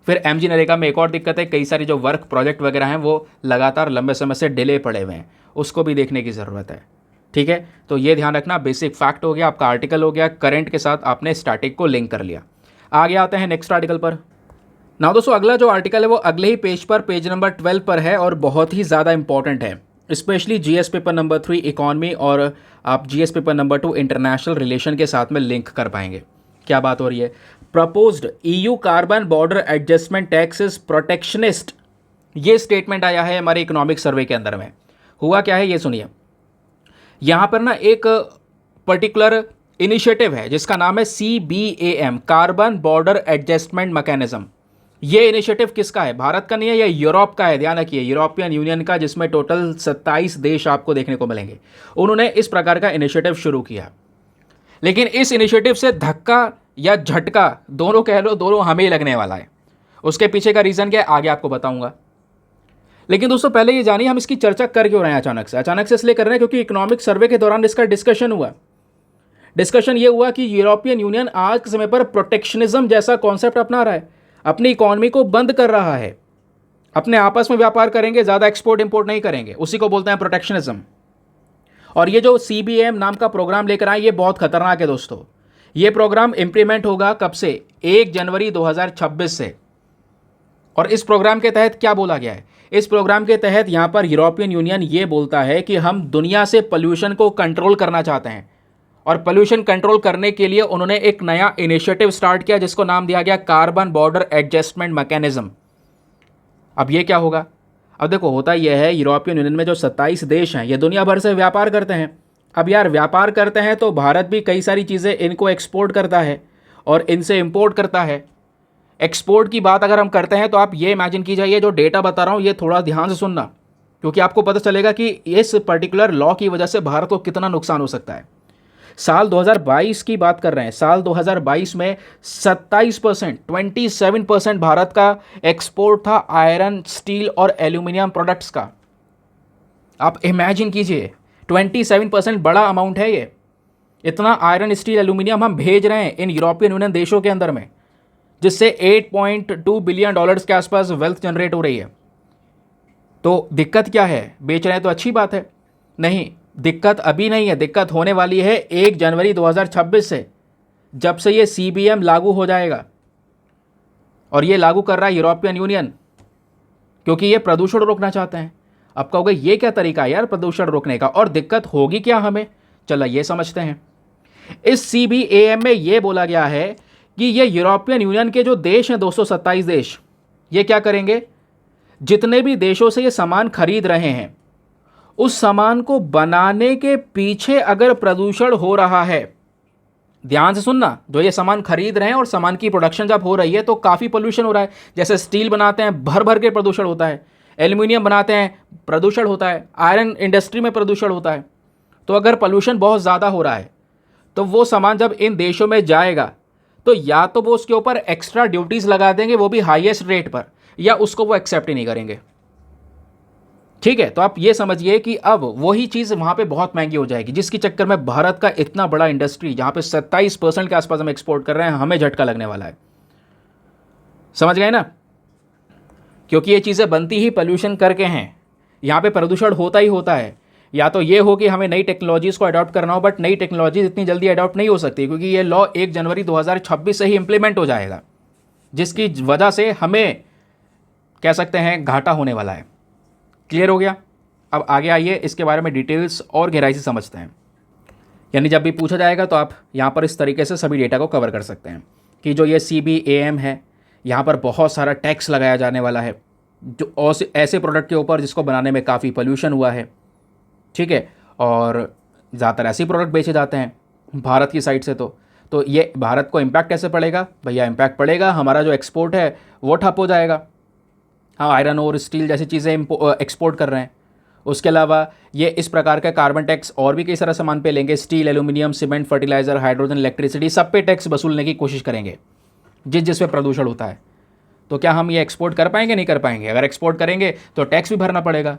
फिर एमजी नरेगा में एक और दिक्कत है, कई सारी जो वर्क प्रोजेक्ट वगैरह हैं वो लगातार लंबे समय से डिले पड़े हुए हैं, उसको भी देखने की ज़रूरत है, ठीक है। तो ये ध्यान रखना, बेसिक फैक्ट हो गया, आपका आर्टिकल हो गया, करंट के साथ आपने स्टैटिक को लिंक कर लिया। आगे आते हैं नेक्स्ट आर्टिकल पर। ना दोस्तों अगला जो आर्टिकल है वो अगले ही पेज पर, पेज नंबर 12 पर है और बहुत ही ज़्यादा इंपॉर्टेंट है, specially GS paper number 3 economy और आप GS paper number 2 international relation के साथ में लिंक कर पाएंगे। क्या बात हो रही है? Proposed EU carbon border adjustment tax is protectionist, ये स्टेटमेंट आया है हमारे इकोनॉमिक सर्वे के अंदर में। हुआ क्या है ये सुनिए, यहाँ पर ना एक पर्टिकुलर इनिशिएटिव है जिसका नाम है CBAM, carbon border adjustment mechanism. ये इनिशिएटिव किसका है? भारत का नहीं है, ये यूरोप का है, ध्यान रखिए, यूरोपियन यूनियन का, जिसमें टोटल 27 देश आपको देखने को मिलेंगे। उन्होंने इस प्रकार का इनिशिएटिव शुरू किया, लेकिन इस इनिशिएटिव से धक्का या झटका दोनों कह लो, दोनों हमें ही लगने वाला है। उसके पीछे का रीज़न क्या है आगे आपको बताऊंगा। लेकिन दोस्तों पहले ये जानिए हम इसकी चर्चा कर क्यों रहे हैं अचानक से। अचानक से इसलिए कर रहे हैं क्योंकि इकोनॉमिक सर्वे के दौरान इसका डिस्कशन हुआ। डिस्कशन ये हुआ कि यूरोपियन यूनियन आज के समय पर प्रोटेक्शनिज्म जैसा कॉन्सेप्ट अपना रहा है, अपनी इकोनॉमी को बंद कर रहा है, अपने आपस में व्यापार करेंगे, ज़्यादा एक्सपोर्ट इंपोर्ट नहीं करेंगे, उसी को बोलते हैं प्रोटेक्शनिज्म। और ये जो CBAM नाम का प्रोग्राम लेकर आए ये बहुत खतरनाक है दोस्तों। ये प्रोग्राम इंप्लीमेंट होगा कब से? 1 जनवरी 2026 से। और इस प्रोग्राम के तहत क्या बोला गया है? इस प्रोग्राम के तहत यहाँ पर यूरोपियन यूनियन ये बोलता है कि हम दुनिया से पोल्यूशन को कंट्रोल करना चाहते हैं, और पोल्यूशन कंट्रोल करने के लिए उन्होंने एक नया इनिशिएटिव स्टार्ट किया जिसको नाम दिया गया कार्बन बॉर्डर एडजस्टमेंट मैकेनिज्म। अब ये क्या होगा? अब देखो होता यह है, यूरोपियन यूनियन में जो 27 देश हैं ये दुनिया भर से व्यापार करते हैं। अब यार व्यापार करते हैं तो भारत भी कई सारी चीज़ें इनको एक्सपोर्ट करता है और इनसे इंपोर्ट करता है। एक्सपोर्ट की बात अगर हम करते हैं तो आप ये इमेजिन कीजिए, ये जो डेटा बता रहा हूँ ये थोड़ा ध्यान से सुनना, क्योंकि आपको पता चलेगा कि इस पर्टिकुलर लॉ की वजह से भारत को कितना नुकसान हो सकता है। साल 2022 की बात कर रहे हैं, साल 2022 में 27% भारत का एक्सपोर्ट था आयरन, स्टील और एल्यूमिनियम प्रोडक्ट्स का। आप इमेजिन कीजिए 27% बड़ा अमाउंट है ये। इतना आयरन, स्टील, एल्यूमिनियम हम भेज रहे हैं इन यूरोपियन यूनियन देशों के अंदर में, जिससे $8.2 बिलियन के आसपास वेल्थ जनरेट हो रही है। तो दिक्कत क्या है? बेच रहे हैं तो अच्छी बात है, नहीं, दिक्कत अभी नहीं है, दिक्कत होने वाली है 1 जनवरी 2026 से, जब से ये CBAM लागू हो जाएगा। और ये लागू कर रहा है यूरोपियन यूनियन, क्योंकि ये प्रदूषण रोकना चाहते हैं। अब कहोगे ये क्या तरीका है यार प्रदूषण रोकने का, और दिक्कत होगी क्या हमें? चलो ये समझते हैं। इस CBAM में ये बोला गया है कि ये यूरोपियन यूनियन के जो देश हैं 227 देश, ये क्या करेंगे, जितने भी देशों से ये सामान खरीद रहे हैं उस सामान को बनाने के पीछे अगर प्रदूषण हो रहा है, ध्यान से सुनना, जो ये सामान खरीद रहे हैं और सामान की प्रोडक्शन जब हो रही है तो काफ़ी पोल्यूशन हो रहा है। जैसे स्टील बनाते हैं भर भर के प्रदूषण होता है, एल्यूमिनियम बनाते हैं प्रदूषण होता है, आयरन इंडस्ट्री में प्रदूषण होता है। तो अगर पोल्यूशन बहुत ज़्यादा हो रहा है तो वो सामान जब इन देशों में जाएगा तो या तो वो उसके ऊपर एक्स्ट्रा ड्यूटीज़ लगा देंगे, वो भी हाईएस्ट रेट पर, या उसको वो एक्सेप्ट ही नहीं करेंगे। ठीक है, तो आप ये समझिए कि अब वही चीज़ वहाँ पे बहुत महंगी हो जाएगी, जिसके चक्कर में भारत का इतना बड़ा इंडस्ट्री जहाँ पे 27% के आसपास हम एक्सपोर्ट कर रहे हैं, हमें झटका लगने वाला है। समझ गए ना, क्योंकि ये चीज़ें बनती ही पोल्यूशन करके हैं, यहाँ पे प्रदूषण होता ही होता है। या तो ये हो कि हमें नई टेक्नोलॉजीज़ को अडॉप्ट करना हो, बट नई टेक्नोलॉजीज इतनी जल्दी अडॉप्ट नहीं हो सकती, क्योंकि ये लॉ 1 जनवरी 2026 से ही इंप्लीमेंट हो जाएगा, जिसकी वजह से हमें कह सकते हैं घाटा होने वाला है। क्लियर हो गया? अब आगे आइए इसके बारे में डिटेल्स और गहराई से समझते हैं। यानी जब भी पूछा जाएगा तो आप यहाँ पर इस तरीके से सभी डेटा को कवर कर सकते हैं कि जो ये CBAM है, यहाँ पर बहुत सारा टैक्स लगाया जाने वाला है जो ऐसे प्रोडक्ट के ऊपर जिसको बनाने में काफ़ी पोल्यूशन हुआ है। ठीक है, और ज़्यादातर ऐसे प्रोडक्ट बेचे जाते हैं भारत की साइड से। तो ये भारत को इम्पैक्ट कैसे पड़ेगा भैया? इम्पैक्ट पड़ेगा, हमारा जो एक्सपोर्ट है वो ठप हो जाएगा। हाँ, आयरन और स्टील जैसी चीज़ें एक्सपोर्ट कर रहे हैं। उसके अलावा ये इस प्रकार का कार्बन टैक्स और भी कई सारा सामान पे लेंगे, steel, aluminium, cement, fertiliser, hydrogen, electricity, सब पे टैक्स वसूलने की कोशिश करेंगे जिस पे प्रदूषण होता है। तो क्या हम ये एक्सपोर्ट कर पाएंगे? नहीं कर पाएंगे। अगर एक्सपोर्ट करेंगे तो टैक्स भी भरना पड़ेगा,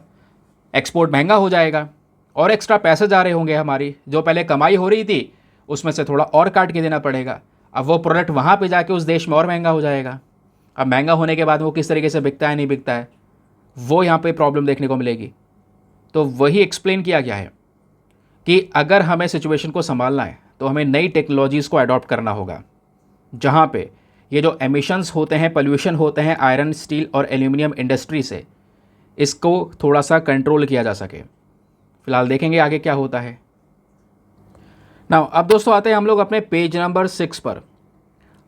एक्सपोर्ट महंगा हो जाएगा और एक्स्ट्रा पैसे जा रहे होंगे, हमारी जो पहले कमाई हो रही थी उसमें से थोड़ा और काट के देना पड़ेगा। अब वो प्रोडक्ट वहाँ पे जाके उस देश में और महंगा हो जाएगा। अब महंगा होने के बाद वो किस तरीके से बिकता है, नहीं बिकता है, वो यहाँ पे प्रॉब्लम देखने को मिलेगी। तो वही एक्सप्लेन किया गया है कि अगर हमें सिचुएशन को संभालना है तो हमें नई टेक्नोलॉजीज़ को अडॉप्ट करना होगा, जहाँ पे ये जो एमिशंस होते हैं, पोल्यूशन होते हैं आयरन, स्टील और एल्यूमिनियम इंडस्ट्री से, इसको थोड़ा सा कंट्रोल किया जा सके। फिलहाल देखेंगे आगे क्या होता है। नाउ अब दोस्तों आते हैं हम लोग अपने पेज नंबर 6 पर।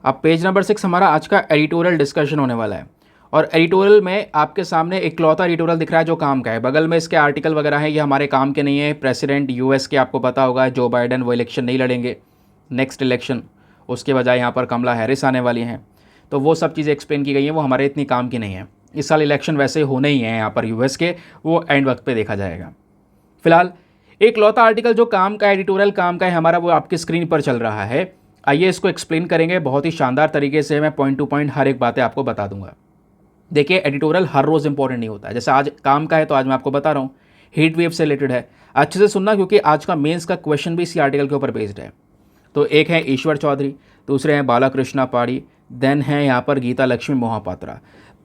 अब पेज नंबर 6 हमारा आज का एडिटोरियल डिस्कशन होने वाला है, और एडिटोरियल में आपके सामने इकलौता एडिटोरियल दिख रहा है जो काम का है। बगल में इसके आर्टिकल वगैरह हैं, ये हमारे काम के नहीं है। प्रेसिडेंट US के, आपको पता होगा जो बाइडेन, वो इलेक्शन नहीं लड़ेंगे नेक्स्ट इलेक्शन, उसके बजाय यहाँ पर कमला हैरिस आने वाली हैं। तो वो सब चीज़ें एक्सप्लेन की गई हैं, वो हमारे इतनी काम की नहीं है। इस साल इलेक्शन वैसे होने ही हैं यहाँ पर US के, वो एंड वक्त पर देखा जाएगा। फिलहाल एक लौता आर्टिकल जो काम का, एडिटोरियल काम का है हमारा, वो आपकी स्क्रीन पर चल रहा है। आइए इसको एक्सप्लेन करेंगे बहुत ही शानदार तरीके से। मैं पॉइंट टू पॉइंट हर एक बातें आपको बता दूंगा। देखिए, एडिटोरियल हर रोज़ इंपॉर्टेंट नहीं होता है। जैसे आज काम का है तो आज मैं आपको बता रहा हूँ, हीट वेव से रिलेटेड है, अच्छे से सुनना क्योंकि आज का मेंस का क्वेश्चन भी इसी आर्टिकल के ऊपर बेस्ड है। तो एक है ईश्वर चौधरी, दूसरे हैं बालाकृष्णा पाड़ी, देन है यहाँ पर गीता लक्ष्मी मोहापात्रा।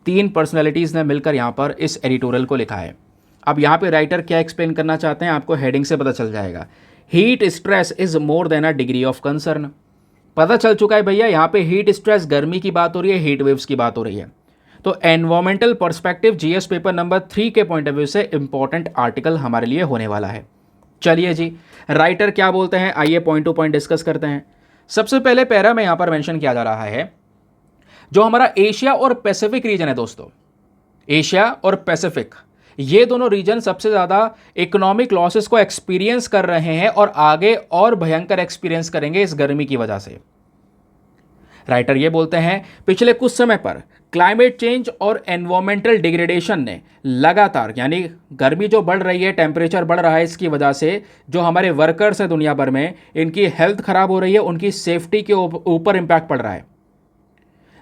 3 पर्सनैलिटीज़ ने मिलकर यहाँ पर इस एडिटोरियल को लिखा है। अब यहाँ पे राइटर क्या एक्सप्लेन करना चाहते हैं आपको हेडिंग से पता चल जाएगा। Heat stress is more than a degree of concern. पता चल चुका है भैया, यहाँ पे हीट स्ट्रेस, गर्मी की बात हो रही है, हीट वेव्स की बात हो रही है। तो environmental perspective GS paper number 3 के पॉइंट ऑफ व्यू से इंपॉर्टेंट आर्टिकल हमारे लिए होने वाला है। चलिए जी, राइटर क्या बोलते हैं, आइए पॉइंट टू पॉइंट डिस्कस करते हैं। सबसे पहले पैरा में यहाँ पर मेंशन किया जा रहा है जो हमारा एशिया और पैसिफिक रीजन है दोस्तों, एशिया और पैसिफिक, ये दोनों रीजन सबसे ज़्यादा इकोनॉमिक लॉसेस को एक्सपीरियंस कर रहे हैं और आगे और भयंकर एक्सपीरियंस करेंगे इस गर्मी की वजह से। राइटर ये बोलते हैं पिछले कुछ समय पर क्लाइमेट चेंज और एनवायरमेंटल डिग्रेडेशन ने लगातार, यानी गर्मी जो बढ़ रही है, टेम्परेचर बढ़ रहा है, इसकी वजह से जो हमारे वर्कर्स हैं दुनिया भर में, इनकी हेल्थ खराब हो रही है, उनकी सेफ्टी के ऊपर इम्पैक्ट पड़ रहा है।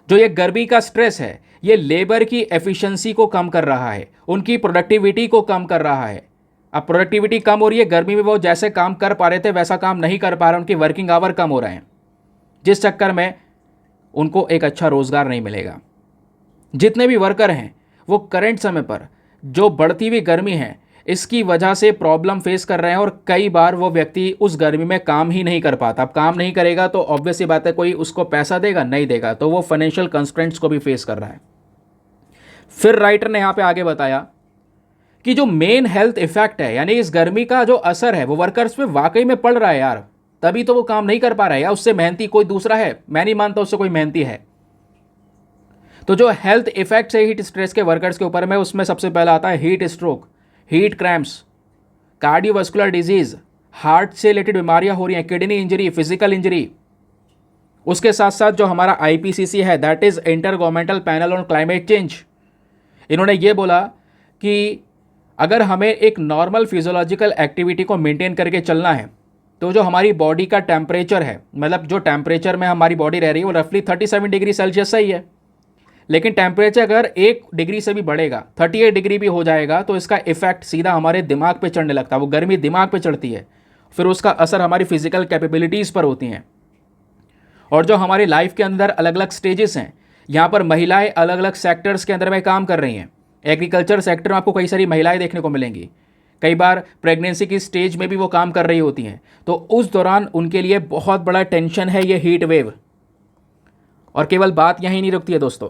जो ये गर्मी का स्ट्रेस है, ये लेबर की एफिशिएंसी को कम कर रहा है, उनकी प्रोडक्टिविटी को कम कर रहा है। अब प्रोडक्टिविटी कम हो रही है, गर्मी में वो जैसे काम कर पा रहे थे वैसा काम नहीं कर पा रहे, उनकी वर्किंग आवर कम हो रहे हैं, जिस चक्कर में उनको एक अच्छा रोज़गार नहीं मिलेगा। जितने भी वर्कर हैं वो करंट समय पर जो बढ़ती हुई गर्मी है इसकी वजह से प्रॉब्लम फेस कर रहे हैं, और कई बार वो व्यक्ति उस गर्मी में काम ही नहीं कर पाता। अब काम नहीं करेगा तो ऑब्वियस सी बात है कोई उसको पैसा देगा, नहीं देगा, तो वो फाइनेंशियल कंस्ट्रेंट्स को भी फेस कर रहा है। फिर राइटर ने यहाँ पे आगे बताया कि जो मेन हेल्थ इफेक्ट है, यानी इस गर्मी का जो असर है वो वर्कर्स पे वाकई में पड़ रहा है यार। तभी तो वो काम नहीं कर पा रहा है, या उससे मेहनती कोई दूसरा है, मैं नहीं मानता उससे कोई मेहनती है। तो जो हेल्थ इफेक्ट्स है हीट स्ट्रेस के वर्कर्स के ऊपर में, उसमें सबसे पहला आता है heat stroke, heat cramps, cardiovascular disease, heart से रिलेटेड बीमारियां हो रही हैं, किडनी इंजरी, फिजिकल इंजरी। उसके साथ साथ जो हमारा आईपीसीसी है, that is inter governmental panel on climate change, इन्होंने ये बोला कि अगर हमें एक नॉर्मल फिजियोलॉजिकल एक्टिविटी को मेंटेन करके चलना है, तो जो हमारी बॉडी का टेम्परेचर है, मतलब जो टेम्परेचर में हमारी बॉडी रह रही है वो रफली 37 डिग्री सेल्सियस सही है, लेकिन टेम्परेचर अगर 1 डिग्री से भी बढ़ेगा, 38 डिग्री भी हो जाएगा, तो इसका इफेक्ट सीधा हमारे दिमाग पे चढ़ने लगता है। वो गर्मी दिमाग पे चढ़ती है, फिर उसका असर हमारी फिजिकल कैपेबिलिटीज़ पर होती हैं। और जो हमारी लाइफ के अंदर अलग अलग स्टेजेस हैं, यहाँ पर महिलाएं अलग अलग सेक्टर्स के अंदर में काम कर रही हैं। एग्रीकल्चर सेक्टर में आपको कई सारी महिलाएं देखने को मिलेंगी, कई बार प्रेगनेंसी की स्टेज में भी वो काम कर रही होती हैं, तो उस दौरान उनके लिए बहुत बड़ा टेंशन है ये हीट वेव। और केवल बात यहीं नहीं रुकती है दोस्तों,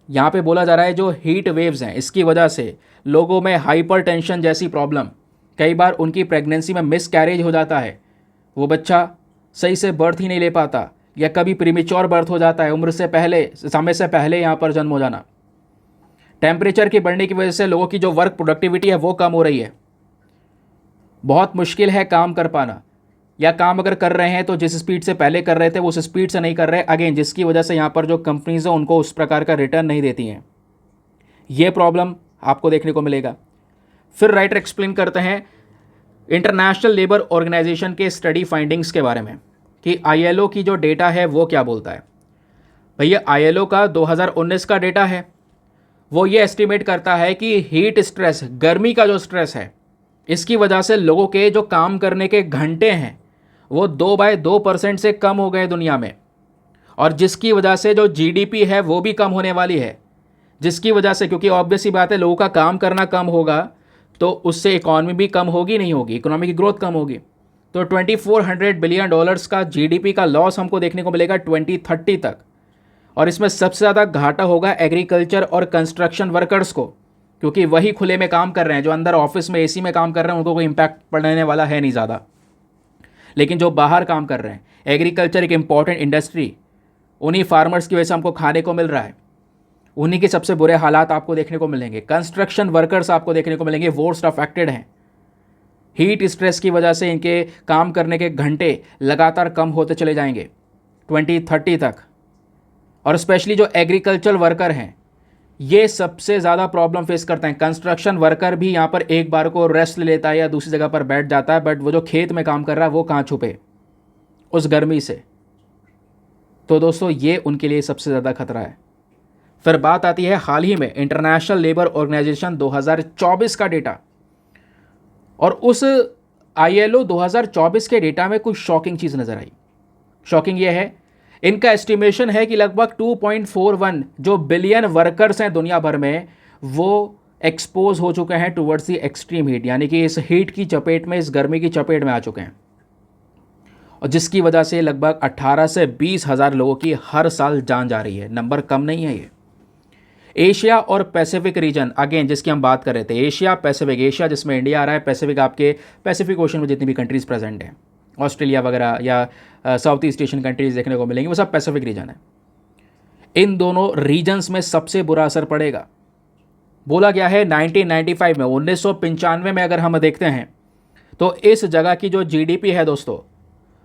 यहाँ पे बोला जा रहा है जो हीट वेव्स हैं इसकी वजह से लोगों में हाइपर टेंशन जैसी प्रॉब्लम, कई बार उनकी प्रेगनेंसी में मिस कैरेज हो जाता है, वो बच्चा सही से बर्थ ही नहीं ले पाता, या कभी प्रीमेच्योर बर्थ हो जाता है, उम्र से पहले, समय से पहले यहाँ पर जन्म हो जाना। टेम्परेचर के बढ़ने की वजह से लोगों की जो वर्क प्रोडक्टिविटी है वो कम हो रही है, बहुत मुश्किल है काम कर पाना, या काम अगर कर रहे हैं तो जिस स्पीड से पहले कर रहे थे वो उस स्पीड से नहीं कर रहे, अगेन जिसकी वजह से यहाँ पर जो कंपनीज हैं उनको उस प्रकार का रिटर्न नहीं देती हैं। ये प्रॉब्लम आपको देखने को मिलेगा। फिर राइटर एक्सप्लेन करते हैं इंटरनेशनल लेबर ऑर्गेनाइजेशन के स्टडी फाइंडिंग्स के बारे में कि आईएलओ की जो डेटा है वो क्या बोलता है। भैया आईएलओ का 2019 का डेटा है, वो ये एस्टिमेट करता है कि हीट स्ट्रेस, गर्मी का जो स्ट्रेस है, इसकी वजह से लोगों के जो काम करने के घंटे हैं वो 2% से कम हो गए दुनिया में, और जिसकी वजह से जो जीडीपी है वो भी कम होने वाली है, जिसकी वजह से, क्योंकि ऑब्वियस सी बात है लोगों का काम करना कम होगा तो उससे इकॉनमी भी कम होगी, नहीं होगी, इकोनॉमी की ग्रोथ कम होगी। तो 2400 बिलियन डॉलर्स का जीडीपी का लॉस हमको देखने को मिलेगा 2030 तक, और इसमें सबसे ज़्यादा घाटा होगा एग्रीकल्चर और कंस्ट्रक्शन वर्कर्स को, क्योंकि वही खुले में काम कर रहे हैं, जो अंदर ऑफिस में एसी में काम कर रहे हैं उनको कोई इम्पैक्ट पड़ने वाला है नहीं ज़्यादा, लेकिन जो बाहर काम कर रहे हैं, एग्रीकल्चर एक इम्पॉर्टेंट इंडस्ट्री, उन्हीं फार्मर्स की वजह से हमको खाने को मिल रहा है, उन्हीं के सबसे बुरे हालात आपको देखने को मिलेंगे। कंस्ट्रक्शन वर्कर्स आपको देखने को मिलेंगे वर्स्ट अफेक्टेड हैं, हीट स्ट्रेस की वजह से इनके काम करने के घंटे लगातार कम होते चले जाएंगे 2030 तक। और स्पेशली जो एग्रीकल्चर वर्कर हैं ये सबसे ज़्यादा प्रॉब्लम फेस करते हैं। कंस्ट्रक्शन वर्कर भी यहाँ पर एक बार को रेस्ट ले लेता है या दूसरी जगह पर बैठ जाता है, बट वो जो खेत में काम कर रहा है वो कहाँ छुपे उस गर्मी से। तो दोस्तों ये उनके लिए सबसे ज़्यादा खतरा है। फिर बात आती है हाल ही में इंटरनेशनल लेबर ऑर्गेनाइजेशन 2024 का डेटा, और उस आईएलओ 2024 के डेटा में कुछ शॉकिंग चीज़ नज़र आई। शॉकिंग ये है, इनका एस्टिमेशन है कि लगभग 2.41 जो बिलियन वर्कर्स हैं दुनिया भर में वो एक्सपोज हो चुके हैं टुवर्ड्स दी एक्सट्रीम हीट, यानी कि इस हीट की चपेट में, इस गर्मी की चपेट में आ चुके हैं, और जिसकी वजह से लगभग 18 से 20 हज़ार लोगों की हर साल जान जा रही है। नंबर कम नहीं है ये। एशिया और पैसिफिक रीजन, अगेन जिसकी हम बात कर रहे थे, एशिया पैसिफिक, एशिया जिसमें इंडिया आ रहा है, पैसिफिक आपके पैसिफिक ओशन में जितनी भी कंट्रीज़ प्रेजेंट हैं, ऑस्ट्रेलिया वगैरह या साउथ ईस्ट एशियन कंट्रीज़ देखने को मिलेंगी, वो सब पैसिफिक रीजन है। इन दोनों रीजन्स में सबसे बुरा असर पड़ेगा। बोला गया है 1995 में, 1995 में अगर हम देखते हैं तो इस जगह की जो जीडीपी है दोस्तों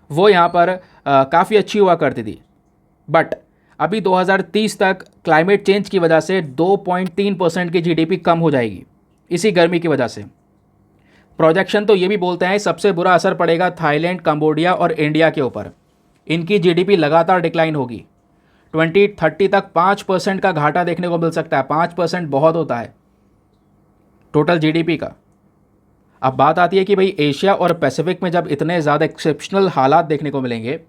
वो यहाँ पर काफ़ी अच्छी हुआ करती थी, बट अभी 2030 तक क्लाइमेट चेंज की वजह से 2.3% की जीडीपी कम हो जाएगी इसी गर्मी की वजह से। प्रोजेक्शन तो ये भी बोलते हैं सबसे बुरा असर पड़ेगा थाईलैंड, कंबोडिया और इंडिया के ऊपर। इनकी जीडीपी लगातार डिक्लाइन होगी। 2030 तक 5% का घाटा देखने को मिल सकता है। 5% बहुत होता है टोटल जीडीपी का। अब बात आती है कि भाई एशिया और पैसिफिक में जब इतने ज़्यादा एक्सेप्शनल हालात देखने को मिलेंगे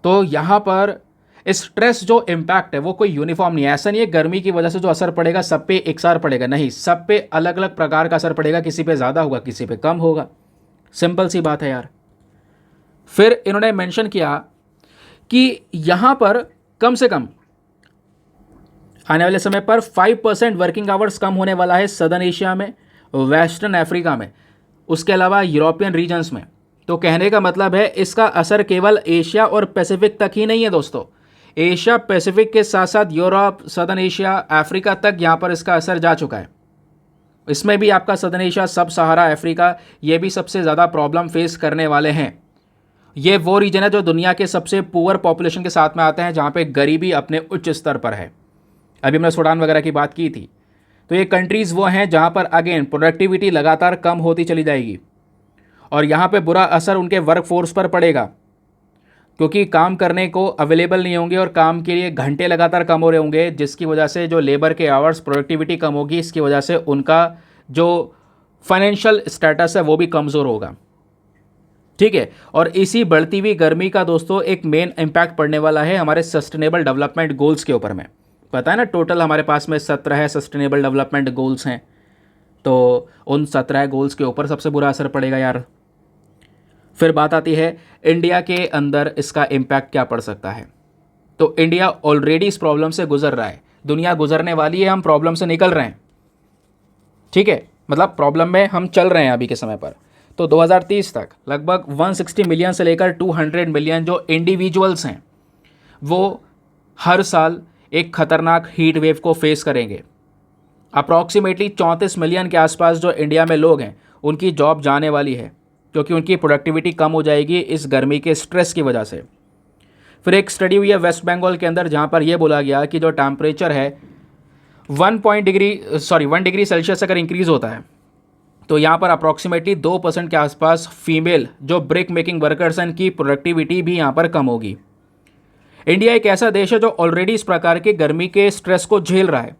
तो यहाँ पर स्ट्रेस जो इम्पैक्ट है वो कोई यूनिफॉर्म नहीं है। ऐसा नहीं है गर्मी की वजह से जो असर पड़ेगा सब पे एक साथ पड़ेगा, नहीं, सब पे अलग अलग प्रकार का असर पड़ेगा। किसी पे ज़्यादा होगा, किसी पे कम होगा, सिंपल सी बात है यार। फिर इन्होंने मेंशन किया कि यहाँ पर कम से कम आने वाले समय पर 5% वर्किंग आवर्स कम होने वाला है सदर्न एशिया में, वेस्टर्न अफ्रीका में, उसके अलावा यूरोपियन रीजन्स में। तो कहने का मतलब है इसका असर केवल एशिया और पैसिफिक तक ही नहीं है दोस्तों, एशिया पैसिफिक के साथ साथ यूरोप, सदर्न एशिया, अफ्रीका तक यहाँ पर इसका असर जा चुका है। इसमें भी आपका सदर्न एशिया, सब सहारा अफ्रीका, ये भी सबसे ज़्यादा प्रॉब्लम फेस करने वाले हैं। ये वो रीजन है जो दुनिया के सबसे पुअर पॉपुलेशन के साथ में आते हैं, जहाँ पे गरीबी अपने उच्च स्तर पर है। अभी हमने सूडान वगैरह की बात की थी। तो ये कंट्रीज़ वो हैं जहाँ पर अगेन प्रोडक्टिविटी लगातार कम होती चली जाएगी और यहाँ पे बुरा असर उनके वर्क फोर्स पर पड़ेगा, क्योंकि काम करने को अवेलेबल नहीं होंगे और काम के लिए घंटे लगातार कम हो रहे होंगे, जिसकी वजह से जो लेबर के आवर्स, प्रोडक्टिविटी कम होगी। इसकी वजह से उनका जो फाइनेंशियल स्टेटस है वो भी कमज़ोर होगा। ठीक है, और इसी बढ़ती हुई गर्मी का दोस्तों एक मेन इम्पैक्ट पड़ने वाला है हमारे सस्टेनेबल डेवलपमेंट गोल्स के ऊपर में। पता है ना, टोटल हमारे पास में 17 सस्टेनेबल डेवलपमेंट गोल्स हैं। तो उन 17 गोल्स के ऊपर सबसे बुरा असर पड़ेगा यार। फिर बात आती है इंडिया के अंदर इसका इम्पैक्ट क्या पड़ सकता है। तो इंडिया ऑलरेडी इस प्रॉब्लम से गुजर रहा है, दुनिया गुजरने वाली है, हम प्रॉब्लम से निकल रहे हैं। ठीक है, मतलब प्रॉब्लम में हम चल रहे हैं अभी के समय पर। तो 2030 तक लगभग 160 मिलियन से लेकर 200 मिलियन जो इंडिविजुअल्स हैं वो हर साल एक खतरनाक हीट वेव को फेस करेंगे। अप्रॉक्सीमेटली 34 मिलियन के आसपास जो इंडिया में लोग हैं उनकी जॉब जाने वाली है, क्योंकि उनकी प्रोडक्टिविटी कम हो जाएगी इस गर्मी के स्ट्रेस की वजह से। फिर एक स्टडी हुई है वेस्ट बंगाल के अंदर, जहाँ पर यह बोला गया कि जो टेम्परेचर है 1 डिग्री सेल्सियस अगर इंक्रीज़ होता है तो यहाँ पर अप्रॉक्सीमेटली 2% के आसपास फीमेल जो ब्रिक मेकिंग वर्कर्स हैं की प्रोडक्टिविटी भी यहाँ पर कम होगी। इंडिया एक ऐसा देश है जो ऑलरेडी इस प्रकार के गर्मी के स्ट्रेस को झेल रहा है।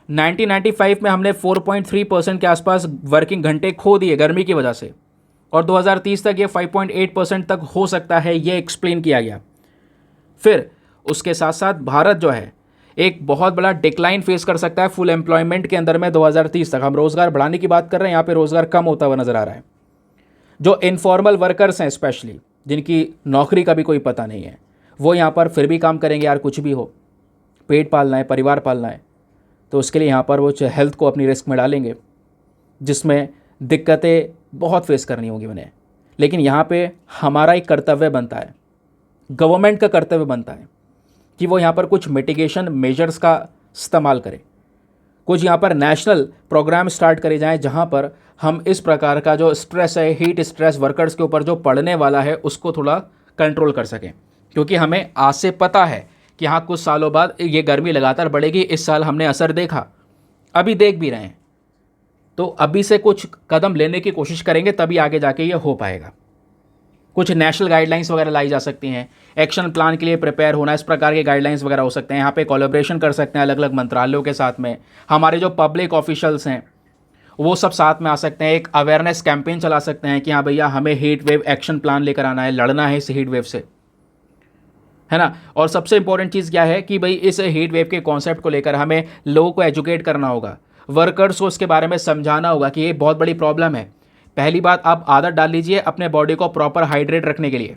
1995 में हमने 4.3% के आसपास वर्किंग घंटे खो दिए गर्मी की वजह से, और 2030 तक ये 5.8% तक हो सकता है, ये एक्सप्लेन किया गया। फिर उसके साथ साथ भारत जो है एक बहुत बड़ा डिक्लाइन फेस कर सकता है फुल एम्प्लॉयमेंट के अंदर में 2030 तक। हम रोज़गार बढ़ाने की बात कर रहे हैं, यहाँ पे रोज़गार कम होता हुआ नज़र आ रहा है। जो इनफॉर्मल वर्कर्स हैं स्पेशली, जिनकी नौकरी का भी कोई पता नहीं है, वो यहाँ पर फिर भी काम करेंगे यार, कुछ भी हो, पेट पालना है, परिवार पालना है, तो उसके लिए यहाँ पर वो हेल्थ को अपनी रिस्क में डालेंगे, जिसमें दिक्कतें बहुत फेस करनी होगी उन्हें। लेकिन यहाँ पे हमारा एक कर्तव्य बनता है, गवर्नमेंट का कर्तव्य बनता है कि वो यहाँ पर कुछ मिटिगेशन मेजर्स का इस्तेमाल करें, कुछ यहाँ पर नेशनल प्रोग्राम स्टार्ट करे जाएं, जहाँ पर हम इस प्रकार का जो स्ट्रेस है, हीट स्ट्रेस वर्कर्स के ऊपर जो पड़ने वाला है, उसको थोड़ा कंट्रोल कर सकें। क्योंकि हमें आज से पता है कि हाँ कुछ सालों बाद ये गर्मी लगातार बढ़ेगी। इस साल हमने असर देखा, अभी देख भी रहे हैं, तो अभी से कुछ कदम लेने की कोशिश करेंगे, तभी आगे जाके ये हो पाएगा। कुछ नेशनल गाइडलाइंस वगैरह लाई जा सकती हैं, एक्शन प्लान के लिए प्रिपेयर होना, इस प्रकार के गाइडलाइंस वगैरह हो सकते हैं। यहाँ पे कोलैबोरेशन कर सकते हैं अलग अलग मंत्रालयों के साथ में, हमारे जो पब्लिक ऑफिशियल्स हैं वो सब साथ में आ सकते हैं। एक अवेयरनेस कैंपेन चला सकते हैं कि हाँ भैया हमें हीट वेव एक्शन प्लान लेकर आना है, लड़ना है इस हीट वेव से, है ना। और सबसे इंपॉर्टेंट चीज़ क्या है कि भाई इस हीट वेव के कॉन्सेप्ट को लेकर हमें लोगों को एजुकेट करना होगा, वर्कर्स को उसके बारे में समझाना होगा कि ये बहुत बड़ी प्रॉब्लम है। पहली बात, आप आदत डाल लीजिए अपने बॉडी को प्रॉपर हाइड्रेट रखने के लिए।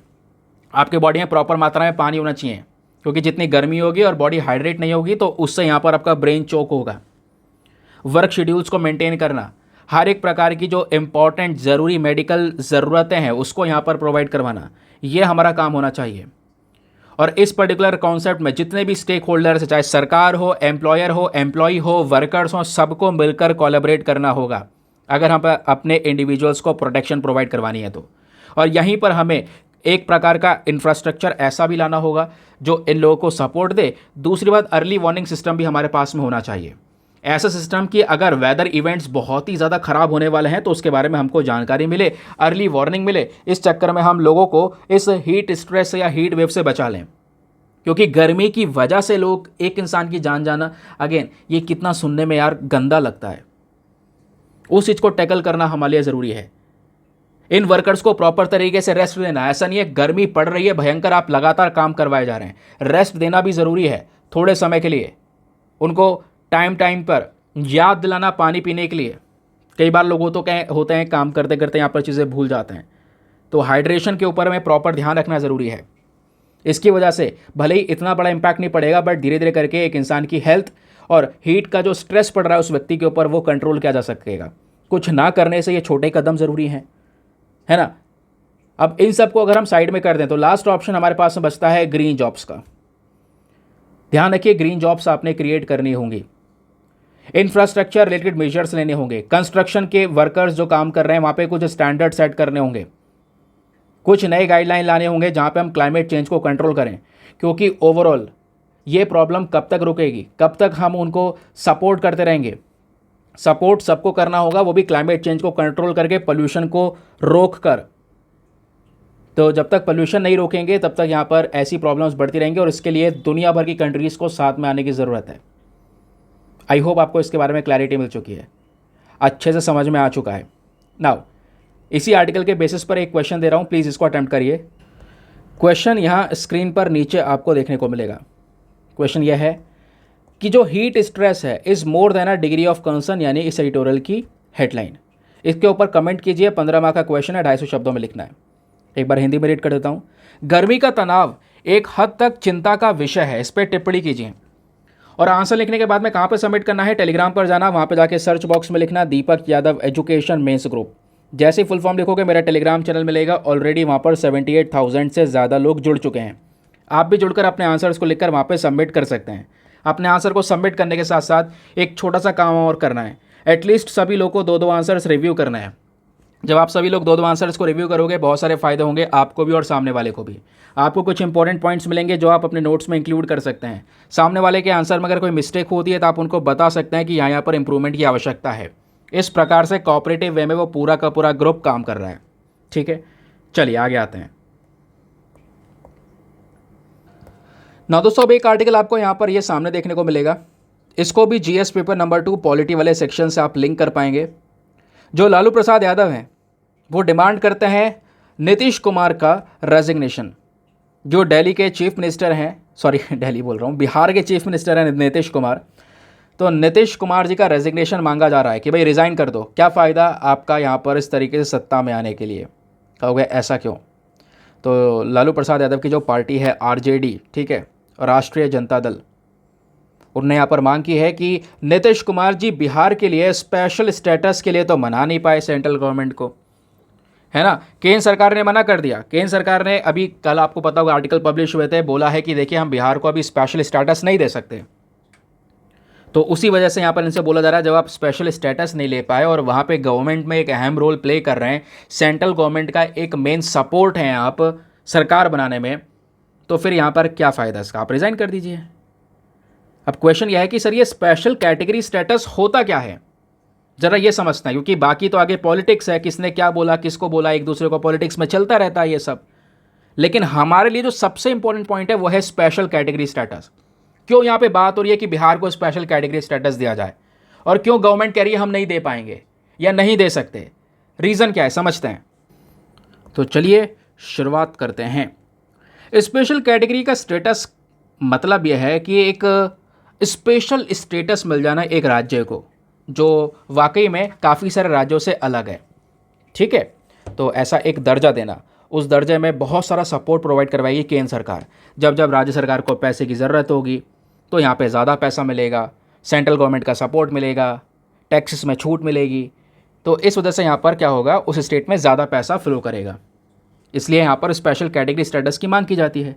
आपके बॉडी में प्रॉपर मात्रा में पानी होना चाहिए, क्योंकि जितनी गर्मी होगी और बॉडी हाइड्रेट नहीं होगी तो उससे यहाँ पर आपका ब्रेन चोक होगा। वर्क शेड्यूल्स को मेंटेन करना, हर एक प्रकार की जो इंपॉर्टेंट ज़रूरी मेडिकल ज़रूरतें हैं उसको यहाँ पर प्रोवाइड करवाना, ये हमारा काम होना चाहिए। और इस पर्टिकुलर कॉन्सेप्ट में जितने भी स्टेक होल्डर्स, चाहे सरकार हो, एम्प्लॉयर हो, एम्प्लॉय हो, वर्कर्स हो, सबको मिलकर कोलैबोरेट करना होगा अगर हम अपने इंडिविजुअल्स को प्रोटेक्शन प्रोवाइड करवानी है तो। और यहीं पर हमें एक प्रकार का इंफ्रास्ट्रक्चर ऐसा भी लाना होगा जो इन लोगों को सपोर्ट दे। दूसरी बात, अर्ली वार्निंग सिस्टम भी हमारे पास में होना चाहिए। ऐसा सिस्टम कि अगर वेदर इवेंट्स बहुत ही ज़्यादा ख़राब होने वाले हैं तो उसके बारे में हमको जानकारी मिले, अर्ली वार्निंग मिले। इस चक्कर में हम लोगों को इस हीट स्ट्रेस या हीट वेव से बचा लें, क्योंकि गर्मी की वजह से लोग, एक इंसान की जान जाना, अगेन ये कितना सुनने में यार गंदा लगता है। उस चीज़ को टैकल करना हमारे लिए ज़रूरी है। इन वर्कर्स को प्रॉपर तरीके से रेस्ट देना। ऐसा नहीं है गर्मी पड़ रही है भयंकर, आप लगातार काम करवाए जा रहे हैं, रेस्ट देना भी ज़रूरी है थोड़े समय के लिए। उनको टाइम टाइम पर याद दिलाना पानी पीने के लिए। कई बार लोग होते हैं काम करते करते यहाँ पर चीज़ें भूल जाते हैं, तो हाइड्रेशन के ऊपर में प्रॉपर ध्यान रखना ज़रूरी है। इसकी वजह से भले ही इतना बड़ा इम्पैक्ट नहीं पड़ेगा, बट धीरे धीरे करके एक इंसान की हेल्थ और हीट का जो स्ट्रेस पड़ रहा है उस व्यक्ति के ऊपर, वो कंट्रोल किया जा सकेगा। कुछ ना करने से ये छोटे कदम ज़रूरी हैं, है ना। अब इन सबको अगर हम साइड में कर दें तो लास्ट ऑप्शन हमारे पास में बचता है ग्रीन जॉब्स का। ध्यान रखिए, ग्रीन जॉब्स आपने क्रिएट करनी होंगी, इंफ्रास्ट्रक्चर रिलेटेड मेजर्स लेने होंगे, कंस्ट्रक्शन के वर्कर्स जो काम कर रहे हैं वहाँ पे कुछ स्टैंडर्ड सेट करने होंगे, कुछ नए गाइडलाइन लाने होंगे जहाँ पे हम क्लाइमेट चेंज को कंट्रोल करें। क्योंकि ओवरऑल ये प्रॉब्लम कब तक रुकेगी, कब तक हम उनको सपोर्ट करते रहेंगे? सपोर्ट सबको करना होगा, वो भी क्लाइमेट चेंज को कंट्रोल करके, पोल्यूशन को रोक कर। तो जब तक पोल्यूशन नहीं रोकेंगे तब तक यहाँ पर ऐसी प्रॉब्लम्स बढ़ती रहेंगी और इसके लिए दुनिया भर की कंट्रीज़ को साथ में आने की ज़रूरत है। आई होप आपको इसके बारे में क्लैरिटी मिल चुकी है, अच्छे से समझ में आ चुका है। नाउ इसी आर्टिकल के बेसिस पर एक क्वेश्चन दे रहा हूँ, प्लीज़ इसको अटेम्प्ट करिए। क्वेश्चन यहाँ स्क्रीन पर नीचे आपको देखने को मिलेगा। क्वेश्चन यह है कि जो हीट स्ट्रेस है is more than a degree of concern, यानी इस एडिटोरियल की हेडलाइन। इसके ऊपर कमेंट कीजिए, 15 मार्क का क्वेश्चन है, 250 शब्दों में लिखना है। एक बार हिंदी में रीड कर देता हूँ। गर्मी का तनाव एक हद तक चिंता का विषय है, इस पर टिप्पणी कीजिए। और आंसर लिखने के बाद में कहाँ पर सबमिट करना है? टेलीग्राम पर जाना, वहाँ पर जाके सर्च बॉक्स में लिखना दीपक यादव एजुकेशन मेंस ग्रुप। जैसे ही फुल फॉर्म लिखोगे मेरा टेलीग्राम चैनल मिलेगा। ऑलरेडी वहाँ पर 78,000 से ज़्यादा लोग जुड़ चुके हैं। आप भी जुड़कर अपने आंसर्स को लिखकर वहाँ पे सबमिट कर सकते हैं। अपने आंसर को सबमिट करने के साथ साथ एक छोटा सा काम और करना है, एटलीस्ट सभी लोग को 2-2 आंसर्स रिव्यू करना है। जब आप सभी लोग 2-2 आंसर्स को रिव्यू करोगे बहुत सारे फायदे होंगे, आपको भी और सामने वाले को भी। आपको कुछ इंपॉर्टेंट पॉइंट्स मिलेंगे जो आप अपने नोट्स में इंक्लूड कर सकते हैं। सामने वाले के आंसर में अगर कोई मिस्टेक होती है तो आप उनको बता सकते हैं कि यहाँ पर इंप्रूवमेंट की आवश्यकता है। इस प्रकार से कोऑपरेटिव वे में वो पूरा का पूरा ग्रुप काम कर रहा है। ठीक है, चलिए आगे आते हैं। ना दोस्तों, अब एक आर्टिकल आपको यहाँ पर ये सामने देखने को मिलेगा। इसको भी जीएस पेपर नंबर 2 पॉलिटी वाले सेक्शन से आप लिंक कर पाएंगे। जो लालू प्रसाद यादव हैं वो डिमांड करते हैं नीतीश कुमार का रेजिग्नेशन। जो दिल्ली के चीफ मिनिस्टर हैं, सॉरी दिल्ली बोल रहा हूँ, बिहार के चीफ मिनिस्टर हैं नीतीश कुमार। तो नीतीश कुमार जी का रेजिग्नेशन मांगा जा रहा है कि भाई रिज़ाइन कर दो, क्या फ़ायदा आपका यहाँ पर इस तरीके से सत्ता में आने के लिए। कहोगे ऐसा क्यों? तो लालू प्रसाद यादव की जो पार्टी है आरजेडी, ठीक है, राष्ट्रीय जनता दल, उन्होंने यहाँ पर मांग की है कि नीतीश कुमार जी बिहार के लिए स्पेशल स्टेटस के लिए तो मना नहीं पाए सेंट्रल गवर्नमेंट को, है ना। केंद्र सरकार ने मना कर दिया। केंद्र सरकार ने अभी कल आपको पता होगा आर्टिकल पब्लिश हुए थे, बोला है कि देखिए हम बिहार को अभी स्पेशल स्टेटस नहीं दे सकते। तो उसी वजह से यहाँ पर इनसे बोला जा रहा है जब आप स्पेशल स्टेटस नहीं ले पाए और वहाँ पे गवर्नमेंट में एक अहम रोल प्ले कर रहे हैं, सेंट्रल गवर्नमेंट का एक मेन सपोर्ट है आप सरकार बनाने में, तो फिर यहाँ पर क्या फ़ायदा इसका, आप रिज़ाइन कर दीजिए। अब क्वेश्चन यह है कि सर ये स्पेशल कैटेगरी स्टेटस होता क्या है, ज़रा ये समझते हैं, क्योंकि बाकी तो आगे पॉलिटिक्स है, किसने क्या बोला किसको बोला, एक दूसरे को पॉलिटिक्स में चलता रहता है ये सब। लेकिन हमारे लिए जो सबसे इंपॉर्टेंट पॉइंट है वो है स्पेशल कैटेगरी स्टेटस। क्यों यहाँ पे बात हो रही है कि बिहार को स्पेशल कैटेगरी स्टेटस दिया जाए, और क्यों गवर्नमेंट कह रही है हम नहीं दे पाएंगे या नहीं दे सकते, रीज़न क्या है समझते हैं। तो चलिए शुरुआत करते हैं। स्पेशल कैटेगरी का स्टेटस मतलब यह है कि एक स्पेशल स्टेटस मिल जाना एक राज्य को जो वाकई में काफ़ी सारे राज्यों से अलग है। ठीक है, तो ऐसा एक दर्जा देना, उस दर्जे में बहुत सारा सपोर्ट प्रोवाइड करवाएगी केंद्र सरकार। जब जब राज्य सरकार को पैसे की ज़रूरत होगी तो यहाँ पे ज़्यादा पैसा मिलेगा, सेंट्रल गवर्नमेंट का सपोर्ट मिलेगा, टैक्सेस में छूट मिलेगी। तो इस वजह से यहाँ पर क्या होगा, उस स्टेट में ज़्यादा पैसा फ्लो करेगा, इसलिए यहाँ पर स्पेशल कैटेगरी स्टेटस की मांग की जाती है।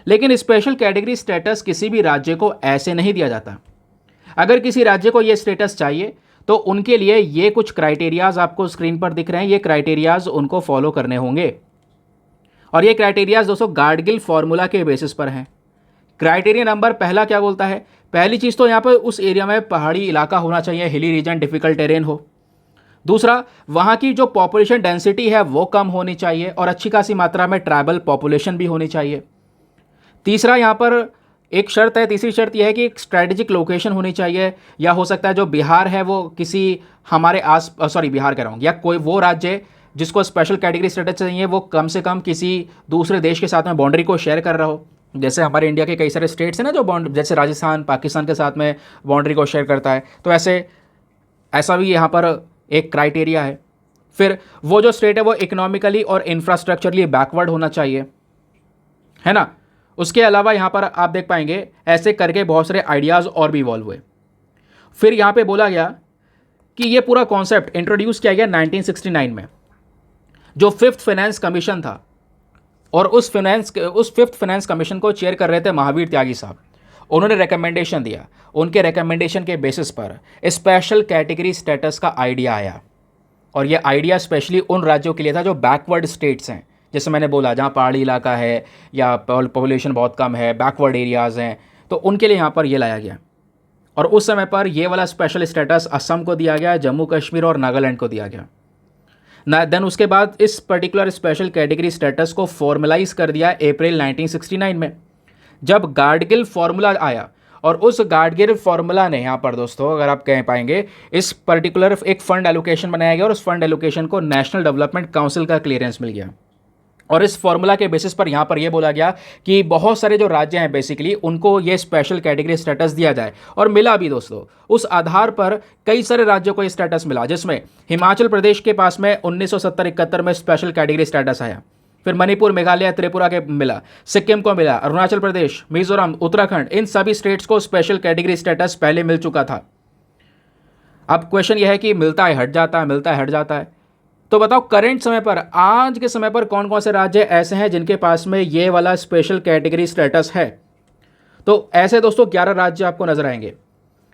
लेकिन स्पेशल कैटेगरी स्टेटस किसी भी राज्य को ऐसे नहीं दिया जाता। अगर किसी राज्य को ये स्टेटस चाहिए तो उनके लिए ये कुछ क्राइटेरियाज़ आपको स्क्रीन पर दिख रहे हैं, ये क्राइटेरियाज़ उनको फॉलो करने होंगे। और ये क्राइटेरियाज़ दोस्तों गार्डगिल फार्मूला के बेसिस पर हैं। क्राइटेरिया नंबर पहला क्या बोलता है, पहली चीज़ तो यहाँ पर उस एरिया में पहाड़ी इलाका होना चाहिए, हिली रीजन, डिफिकल्ट टेरेन हो। दूसरा, वहाँ की जो पॉपुलेशन डेंसिटी है वो कम होनी चाहिए और अच्छी खासी मात्रा में ट्राइबल पॉपुलेशन भी होनी चाहिए। तीसरा, यहाँ पर एक शर्त है, तीसरी शर्त यह है कि एक स्ट्रैटेजिक लोकेशन होनी चाहिए, या हो सकता है जो बिहार है वो किसी हमारे बिहार कह रहा हूँ, या कोई वो राज्य जिसको स्पेशल कैटेगरी स्टेटस चाहिए वो कम से कम किसी दूसरे देश के साथ में बाउंड्री को शेयर कर रहा हो। जैसे हमारे इंडिया के कई सारे स्टेट्स हैं ना जो जैसे राजस्थान पाकिस्तान के साथ में बाउंड्री को शेयर करता है, तो ऐसा भी यहाँ पर एक क्राइटेरिया है। फिर वो जो स्टेट है वो इकोनॉमिकली और इंफ्रास्ट्रक्चरली बैकवर्ड होना चाहिए, है ना। उसके अलावा यहाँ पर आप देख पाएंगे ऐसे करके बहुत सारे आइडियाज़ और भी इवॉल्व हुए। फिर यहाँ पे बोला गया कि ये पूरा कॉन्सेप्ट इंट्रोड्यूस किया गया 1969 में। जो फिफ्थ फाइनेंस कमीशन था, और उस फिफ्थ फाइनेंस कमीशन को चेयर कर रहे थे महावीर त्यागी साहब। उन्होंने रिकमेंडेशन दिया, उनके रिकमेंडेशन के बेसिस पर स्पेशल कैटेगरी स्टेटस का आइडिया आया। और ये आइडिया स्पेशली उन राज्यों के लिए था जो बैकवर्ड स्टेट्स हैं, जैसे मैंने बोला जहाँ पहाड़ी इलाका है या पॉपुलेशन बहुत कम है, बैकवर्ड एरियाज़ हैं, तो उनके लिए यहाँ पर ये लाया गया। और उस समय पर ये वाला स्पेशल स्टेटस असम को दिया गया, जम्मू कश्मीर और नागालैंड को दिया गया ना। देन उसके बाद इस पर्टिकुलर स्पेशल कैटेगरी स्टेटस को फॉर्मलाइज कर दिया अप्रैल 1969 में, जब गाडगिल फॉर्मूला आया। और उस गाडगिल फॉर्मूला ने यहाँ पर दोस्तों, अगर आप कह पाएंगे, इस पर्टिकुलर एक फंड एलोकेशन बनाया गया और उस फंड एलोकेशन को नेशनल डेवलपमेंट काउंसिल का क्लियरेंस मिल गया। और इस फॉर्मूला के बेसिस पर यहाँ पर यह बोला गया कि बहुत सारे जो राज्य हैं बेसिकली उनको ये स्पेशल कैटेगरी स्टेटस दिया जाए, और मिला भी दोस्तों। उस आधार पर कई सारे राज्यों को ये स्टेटस मिला, जिसमें हिमाचल प्रदेश के पास में 1970-71 में स्पेशल कैटेगरी स्टेटस आया। फिर मणिपुर, मेघालय, त्रिपुरा के मिला, सिक्किम को मिला, अरुणाचल प्रदेश, मिजोरम, उत्तराखंड, इन सभी स्टेट्स को स्पेशल कैटेगरी स्टेटस पहले मिल चुका था। अब क्वेश्चन यह है कि मिलता है हट जाता है, मिलता है हट जाता है। तो बताओ करंट समय पर, आज के समय पर कौन कौन से राज्य ऐसे हैं जिनके पास में ये वाला स्पेशल कैटेगरी स्टेटस है? तो ऐसे दोस्तों 11 राज्य आपको नजर आएंगे।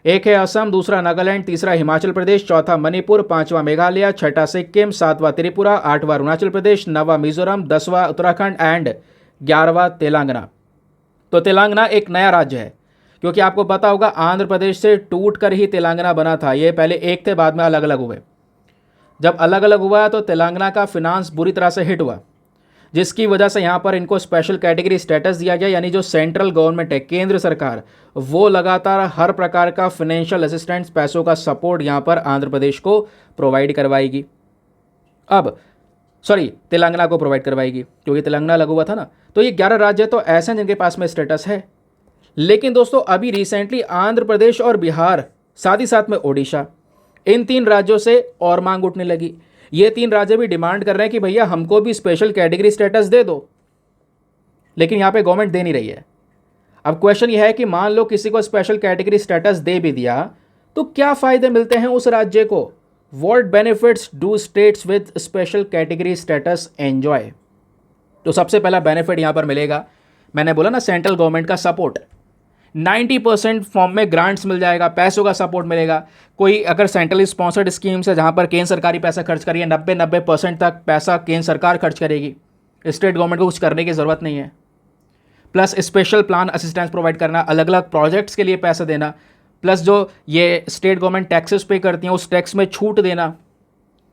एक है असम, दूसरा नागालैंड, तीसरा हिमाचल प्रदेश, चौथा मणिपुर, पांचवा मेघालय, छठा सिक्किम, सातवां त्रिपुरा, आठवां अरुणाचल प्रदेश, नौवां मिजोरम, 10वां उत्तराखंड एंड 11वां तेलंगाना। तो तेलंगाना एक नया राज्य है, क्योंकि आपको पता होगा आंध्र प्रदेश से टूट कर ही तेलंगाना बना था। ये पहले एक थे, बाद में अलग अलग हुए। जब अलग अलग हुआ तो तेलंगाना का फिनांस बुरी तरह से हिट हुआ, जिसकी वजह से यहाँ पर इनको स्पेशल कैटेगरी स्टेटस दिया गया। यानी जो सेंट्रल गवर्नमेंट है, केंद्र सरकार, वो लगातार हर प्रकार का फाइनेंशियल असिस्टेंस, पैसों का सपोर्ट यहाँ पर आंध्र प्रदेश को प्रोवाइड करवाएगी। तेलंगाना को प्रोवाइड करवाएगी, क्योंकि तेलंगाना लगा हुआ था ना। तो ये 11 राज्य तो ऐसे हैं जिनके पास में स्टेटस है। लेकिन दोस्तों अभी रिसेंटली आंध्र प्रदेश और बिहार, साथ ही साथ में ओडिशा, इन 3 राज्यों से और मांग उठने लगी। ये 3 राज्य भी डिमांड कर रहे हैं कि भैया हमको भी स्पेशल कैटेगरी स्टेटस दे दो, लेकिन यहाँ पे गवर्नमेंट दे नहीं रही है। अब क्वेश्चन यह है कि मान लो किसी को स्पेशल कैटेगरी स्टेटस दे भी दिया तो क्या फायदे मिलते हैं उस राज्य को? What benefits do states with special category status enjoy? तो सबसे पहला बेनिफिट यहाँ पर मिलेगा, मैंने बोला ना, सेंट्रल गवर्नमेंट का सपोर्ट। 90% फॉर्म में ग्रांट्स मिल जाएगा, पैसों का सपोर्ट मिलेगा। कोई अगर सेंट्रल स्पॉन्सर्ड स्कीम्स है जहाँ पर केंद्र सरकारी पैसा खर्च करिए, 90% तक पैसा केंद्र सरकार खर्च करेगी, स्टेट गवर्नमेंट को कुछ करने की ज़रूरत नहीं है। Plus special plan assistance provide करना, अलग अलग प्रोजेक्ट्स के लिए पैसा देना, प्लस जो ये स्टेट गवर्नमेंट टैक्सेस पे करती हैं उस टैक्स में छूट देना।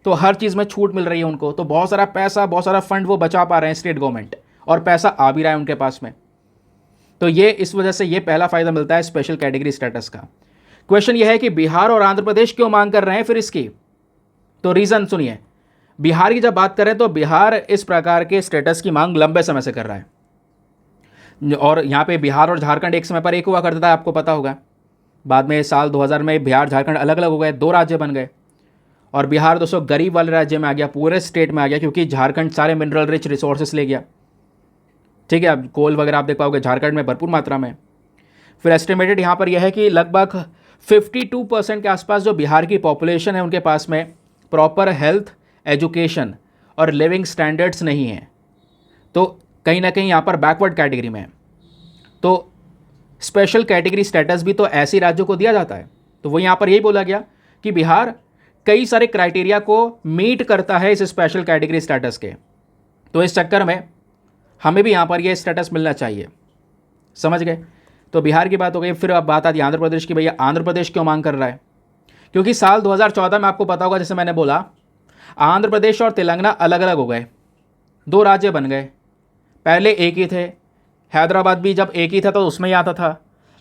तो हर चीज़ में छूट मिल रही है उनको, तो बहुत सारा पैसा, बहुत सारा फंड वो बचा पा रहे हैं स्टेट गवर्नमेंट, और पैसा आ भी रहा है उनके पास में। तो ये इस वजह से ये पहला फ़ायदा मिलता है स्पेशल कैटेगरी स्टेटस का। क्वेश्चन ये है कि बिहार और आंध्र प्रदेश क्यों मांग कर रहे हैं फिर इसकी? तो रीज़न सुनिए। बिहार की जब बात करें तो बिहार इस प्रकार के स्टेटस की मांग लंबे समय से कर रहा है, और यहाँ पे बिहार और झारखंड एक समय पर एक हुआ करता था, आपको पता होगा। बाद में साल 2000 में बिहार झारखंड अलग अलग हो गए, 2 राज्य बन गए, और बिहार दोस्तों गरीब वाले राज्य में आ गया, पूरे स्टेट में आ गया, क्योंकि झारखंड सारे मिनरल रिच रिसोर्सेस ले गया। ठीक है, अब कोल वगैरह आप देख पाओगे झारखंड में भरपूर मात्रा में। फिर एस्टिमेटेड यहाँ पर यह है कि लगभग 52% के आसपास जो बिहार की पॉपुलेशन है उनके पास में प्रॉपर हेल्थ, एजुकेशन और लिविंग स्टैंडर्ड्स नहीं हैं, तो कहीं ना कहीं यहाँ पर बैकवर्ड कैटेगरी में है। तो स्पेशल कैटेगरी स्टेटस भी तो ऐसे राज्यों को दिया जाता है। तो वो यहाँ पर यही बोला गया कि बिहार कई सारे क्राइटेरिया को मीट करता है इस स्पेशल कैटेगरी स्टेटस के, तो इस चक्कर में हमें भी यहाँ पर यह स्टेटस मिलना चाहिए। समझ गए? तो बिहार की बात हो गई। फिर अब बात आती है आंध्र प्रदेश की। भैया आंध्र प्रदेश क्यों मांग कर रहा है? क्योंकि साल 2014 में आपको पता होगा, जैसे मैंने बोला, आंध्र प्रदेश और तेलंगाना अलग अलग हो गए, 2 राज्य बन गए। पहले एक ही थे, हैदराबाद भी जब एक ही था तो उसमें ही आता था,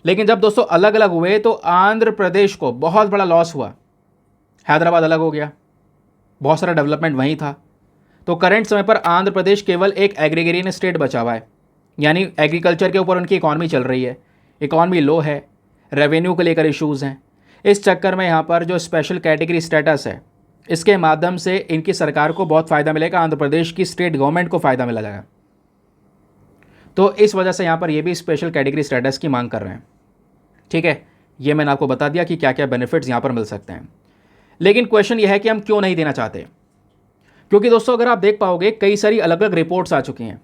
लेकिन जब दोस्तों अलग अलग हुए तो आंध्र प्रदेश को बहुत बड़ा लॉस हुआ। हैदराबाद अलग हो गया, बहुत सारा डेवलपमेंट वहीं था। तो करंट समय पर आंध्र प्रदेश केवल एक एग्रीगेरियन स्टेट बचा हुआ है, यानी एग्रीकल्चर के ऊपर उनकी इकॉनमी चल रही है, इकॉनमी लो है, रेवेन्यू को लेकर इश्यूज़ हैं। इस चक्कर में यहाँ पर जो स्पेशल कैटेगरी स्टेटस है, इसके माध्यम से इनकी सरकार को बहुत फ़ायदा मिलेगा, आंध्र प्रदेश की स्टेट गवर्नमेंट को फ़ायदा मिला जाएगा। तो इस वजह से यहाँ पर ये भी स्पेशल कैटेगरी स्टेटस की मांग कर रहे हैं। ठीक है, ये मैंने आपको बता दिया कि क्या क्या बेनिफिट्स यहाँ पर मिल सकते हैं। लेकिन क्वेश्चन ये है कि हम क्यों नहीं देना चाहते? क्योंकि दोस्तों अगर आप देख पाओगे कई सारी अलग अलग रिपोर्ट्स आ चुकी हैं,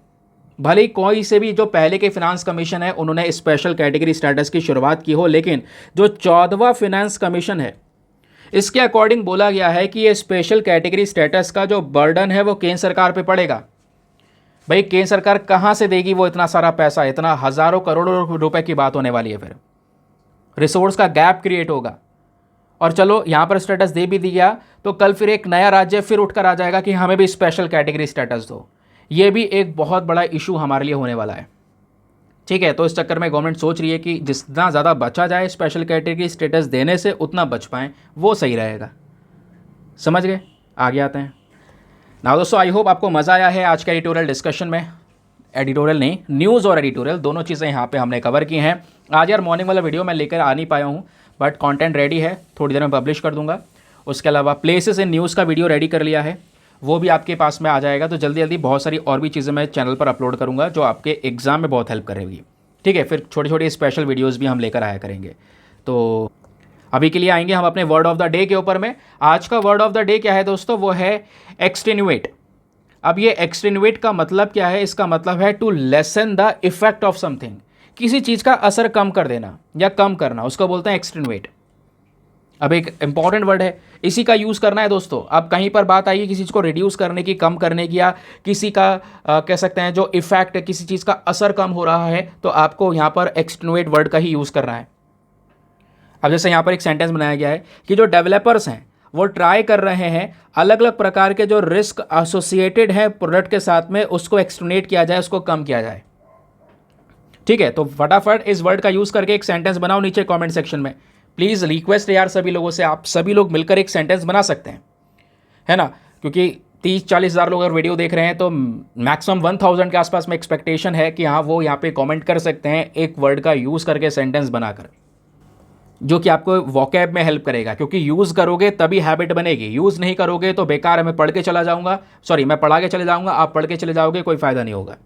भले ही कोई से भी जो पहले के फिनांस कमीशन है उन्होंने स्पेशल कैटेगरी स्टेटस की शुरुआत की हो, लेकिन जो 14वां फिनांस कमीशन है इसके अकॉर्डिंग बोला गया है कि ये स्पेशल कैटेगरी स्टेटस का जो बर्डन है वो केंद्र सरकार पे पड़ेगा। भाई केंद्र सरकार कहाँ से देगी वो इतना सारा पैसा, इतना हज़ारों करोड़ों रुपए की बात होने वाली है, फिर रिसोर्स का गैप क्रिएट होगा। और चलो यहाँ पर स्टेटस दे भी दिया तो कल फिर एक नया राज्य फिर उठकर आ जाएगा कि हमें भी स्पेशल कैटेगरी स्टेटस दो। ये भी एक बहुत बड़ा इशू हमारे लिए होने वाला है। ठीक है, तो इस चक्कर में गवर्नमेंट सोच रही है कि जितना ज़्यादा बचा जाए स्पेशल कैटेगरी स्टेटस देने से उतना बच पाएँ, वो सही रहेगा। समझ गए? आगे आते हैं ना दोस्तों। आई होप आपको मज़ा आया है आज के एडिटोरियल डिस्कशन में। एडिटोरियल नहीं, न्यूज़ और एडिटोरियल दोनों चीज़ें यहाँ पे हमने कवर की हैं। आज यार मॉर्निंग वाला वीडियो मैं लेकर आ नहीं पाया हूँ, बट कंटेंट रेडी है, थोड़ी देर में पब्लिश कर दूंगा। उसके अलावा प्लेसेस इन न्यूज़ का वीडियो रेडी कर लिया है, वो भी आपके पास में आ जाएगा। तो जल्दी जल्दी बहुत सारी और भी चीज़ें मैं चैनल पर अपलोड करूँगा जो आपके एग्ज़ाम में बहुत हेल्प करेगी। ठीक है, फिर छोटे छोटे स्पेशल वीडियोज़ भी हम लेकर आया करेंगे। तो अभी के लिए आएंगे हम अपने वर्ड ऑफ द डे के ऊपर में। आज का वर्ड ऑफ द डे क्या है दोस्तों? वो है एक्सटेन्युएट। अब ये एक्सटेन्युएट का मतलब क्या है? इसका मतलब है to lessen the effect of something, किसी चीज़ का असर कम कर देना या कम करना, उसको बोलते हैं एक्सटेन्युएट। अब एक इंपॉर्टेंट वर्ड है, इसी का यूज़ करना है दोस्तों। अब कहीं पर बात आई किसी चीज़ को रिड्यूस करने की, कम करने की, या किसी का कह सकते हैं जो इफेक्ट, किसी चीज़ का असर कम हो रहा है, तो आपको यहाँ पर एक्सटेन्युएट वर्ड का ही यूज़ करना है। अब जैसे यहाँ पर एक सेंटेंस बनाया गया है कि जो डेवलपर्स हैं वो ट्राई कर रहे हैं अलग अलग प्रकार के जो रिस्क एसोसिएटेड है प्रोडक्ट के साथ में, उसको एक्सटेन्युएट किया जाए, उसको कम किया जाए। ठीक है, तो फटाफट इस वर्ड का यूज़ करके एक सेंटेंस बनाओ नीचे कमेंट सेक्शन में। प्लीज़ रिक्वेस्ट है यार सभी लोगों से, आप सभी लोग मिलकर एक सेंटेंस बना सकते हैं, है ना? क्योंकि 30-40 हज़ार लोग अगर वीडियो देख रहे हैं तो मैक्सिमम 1000 के आसपास में एक्सपेक्टेशन है कि हाँ वो यहाँ पे कमेंट कर सकते हैं एक वर्ड का यूज़ करके सेंटेंस बनाकर, जो कि आपको वोकैब में हेल्प करेगा। क्योंकि यूज़ करोगे तभी हैबिट बनेगी, यूज़ नहीं करोगे तो बेकार है। मैं पढ़ के चला जाऊँगा, सॉरी मैं पढ़ा के चले जाऊँगा, आप पढ़ के चले जाओगे, कोई फ़ायदा नहीं होगा।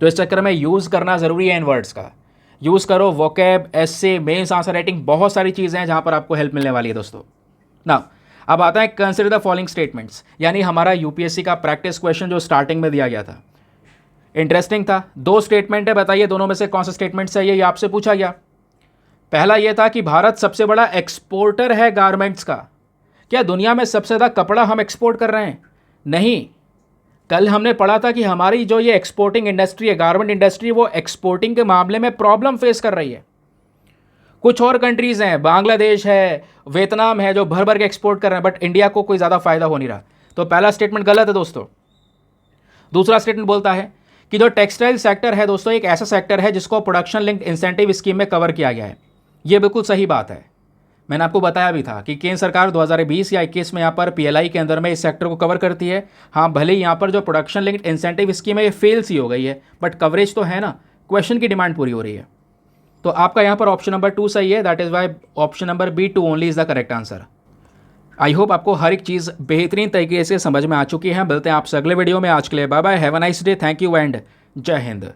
तो इस चक्कर में यूज़ करना ज़रूरी है इन वर्ड्स का। यूज़ करो, वोकैब, एसे, मेंस आंसर राइटिंग, बहुत सारी चीज़ें हैं जहाँ पर आपको हेल्प मिलने वाली है दोस्तों। ना अब आता है कंसिडर द फॉलोइंग स्टेटमेंट्स, यानी हमारा यूपीएससी का प्रैक्टिस क्वेश्चन जो स्टार्टिंग में दिया गया था, इंटरेस्टिंग था। 2 स्टेटमेंट है, बताइए दोनों में से कौन सा स्टेटमेंट सही है, ये आपसे पूछा गया। पहला यह था कि भारत सबसे बड़ा एक्सपोर्टर है गारमेंट्स का। क्या दुनिया में सबसे ज़्यादा कपड़ा हम एक्सपोर्ट कर रहे हैं? नहीं। कल हमने पढ़ा था कि हमारी जो ये एक्सपोर्टिंग इंडस्ट्री है, गारमेंट इंडस्ट्री, वो एक्सपोर्टिंग के मामले में प्रॉब्लम फेस कर रही है। कुछ और कंट्रीज़ हैं, बांग्लादेश है, वियतनाम है, जो भर भर के एक्सपोर्ट कर रहे हैं, बट इंडिया को कोई ज़्यादा फायदा हो नहीं रहा। तो पहला स्टेटमेंट गलत है दोस्तों। दूसरा स्टेटमेंट बोलता है कि जो टेक्सटाइल सेक्टर है दोस्तों, एक ऐसा सेक्टर है जिसको प्रोडक्शन लिंक्ड इंसेंटिव स्कीम में कवर किया गया है। ये बिल्कुल सही बात है। मैंने आपको बताया भी था कि केंद्र सरकार 2020 या 21 में यहाँ पर पीएलआई के अंदर में इस सेक्टर को कवर करती है। हाँ, भले ही यहाँ पर जो प्रोडक्शन लिंक्ड इंसेंटिव स्कीम है ये फेल सी हो गई है, बट कवरेज तो है ना, क्वेश्चन की डिमांड पूरी हो रही है। तो आपका यहाँ पर ऑप्शन नंबर 2 सही है, that is why option number B2 only is the correct answer. I hope आपको हर एक चीज़ बेहतरीन तरीके से समझ में आ चुकी है। मिलते हैं आपसे अगले वीडियो में। आज के लिए bye bye, have a nice day, thank you and Jai Hind.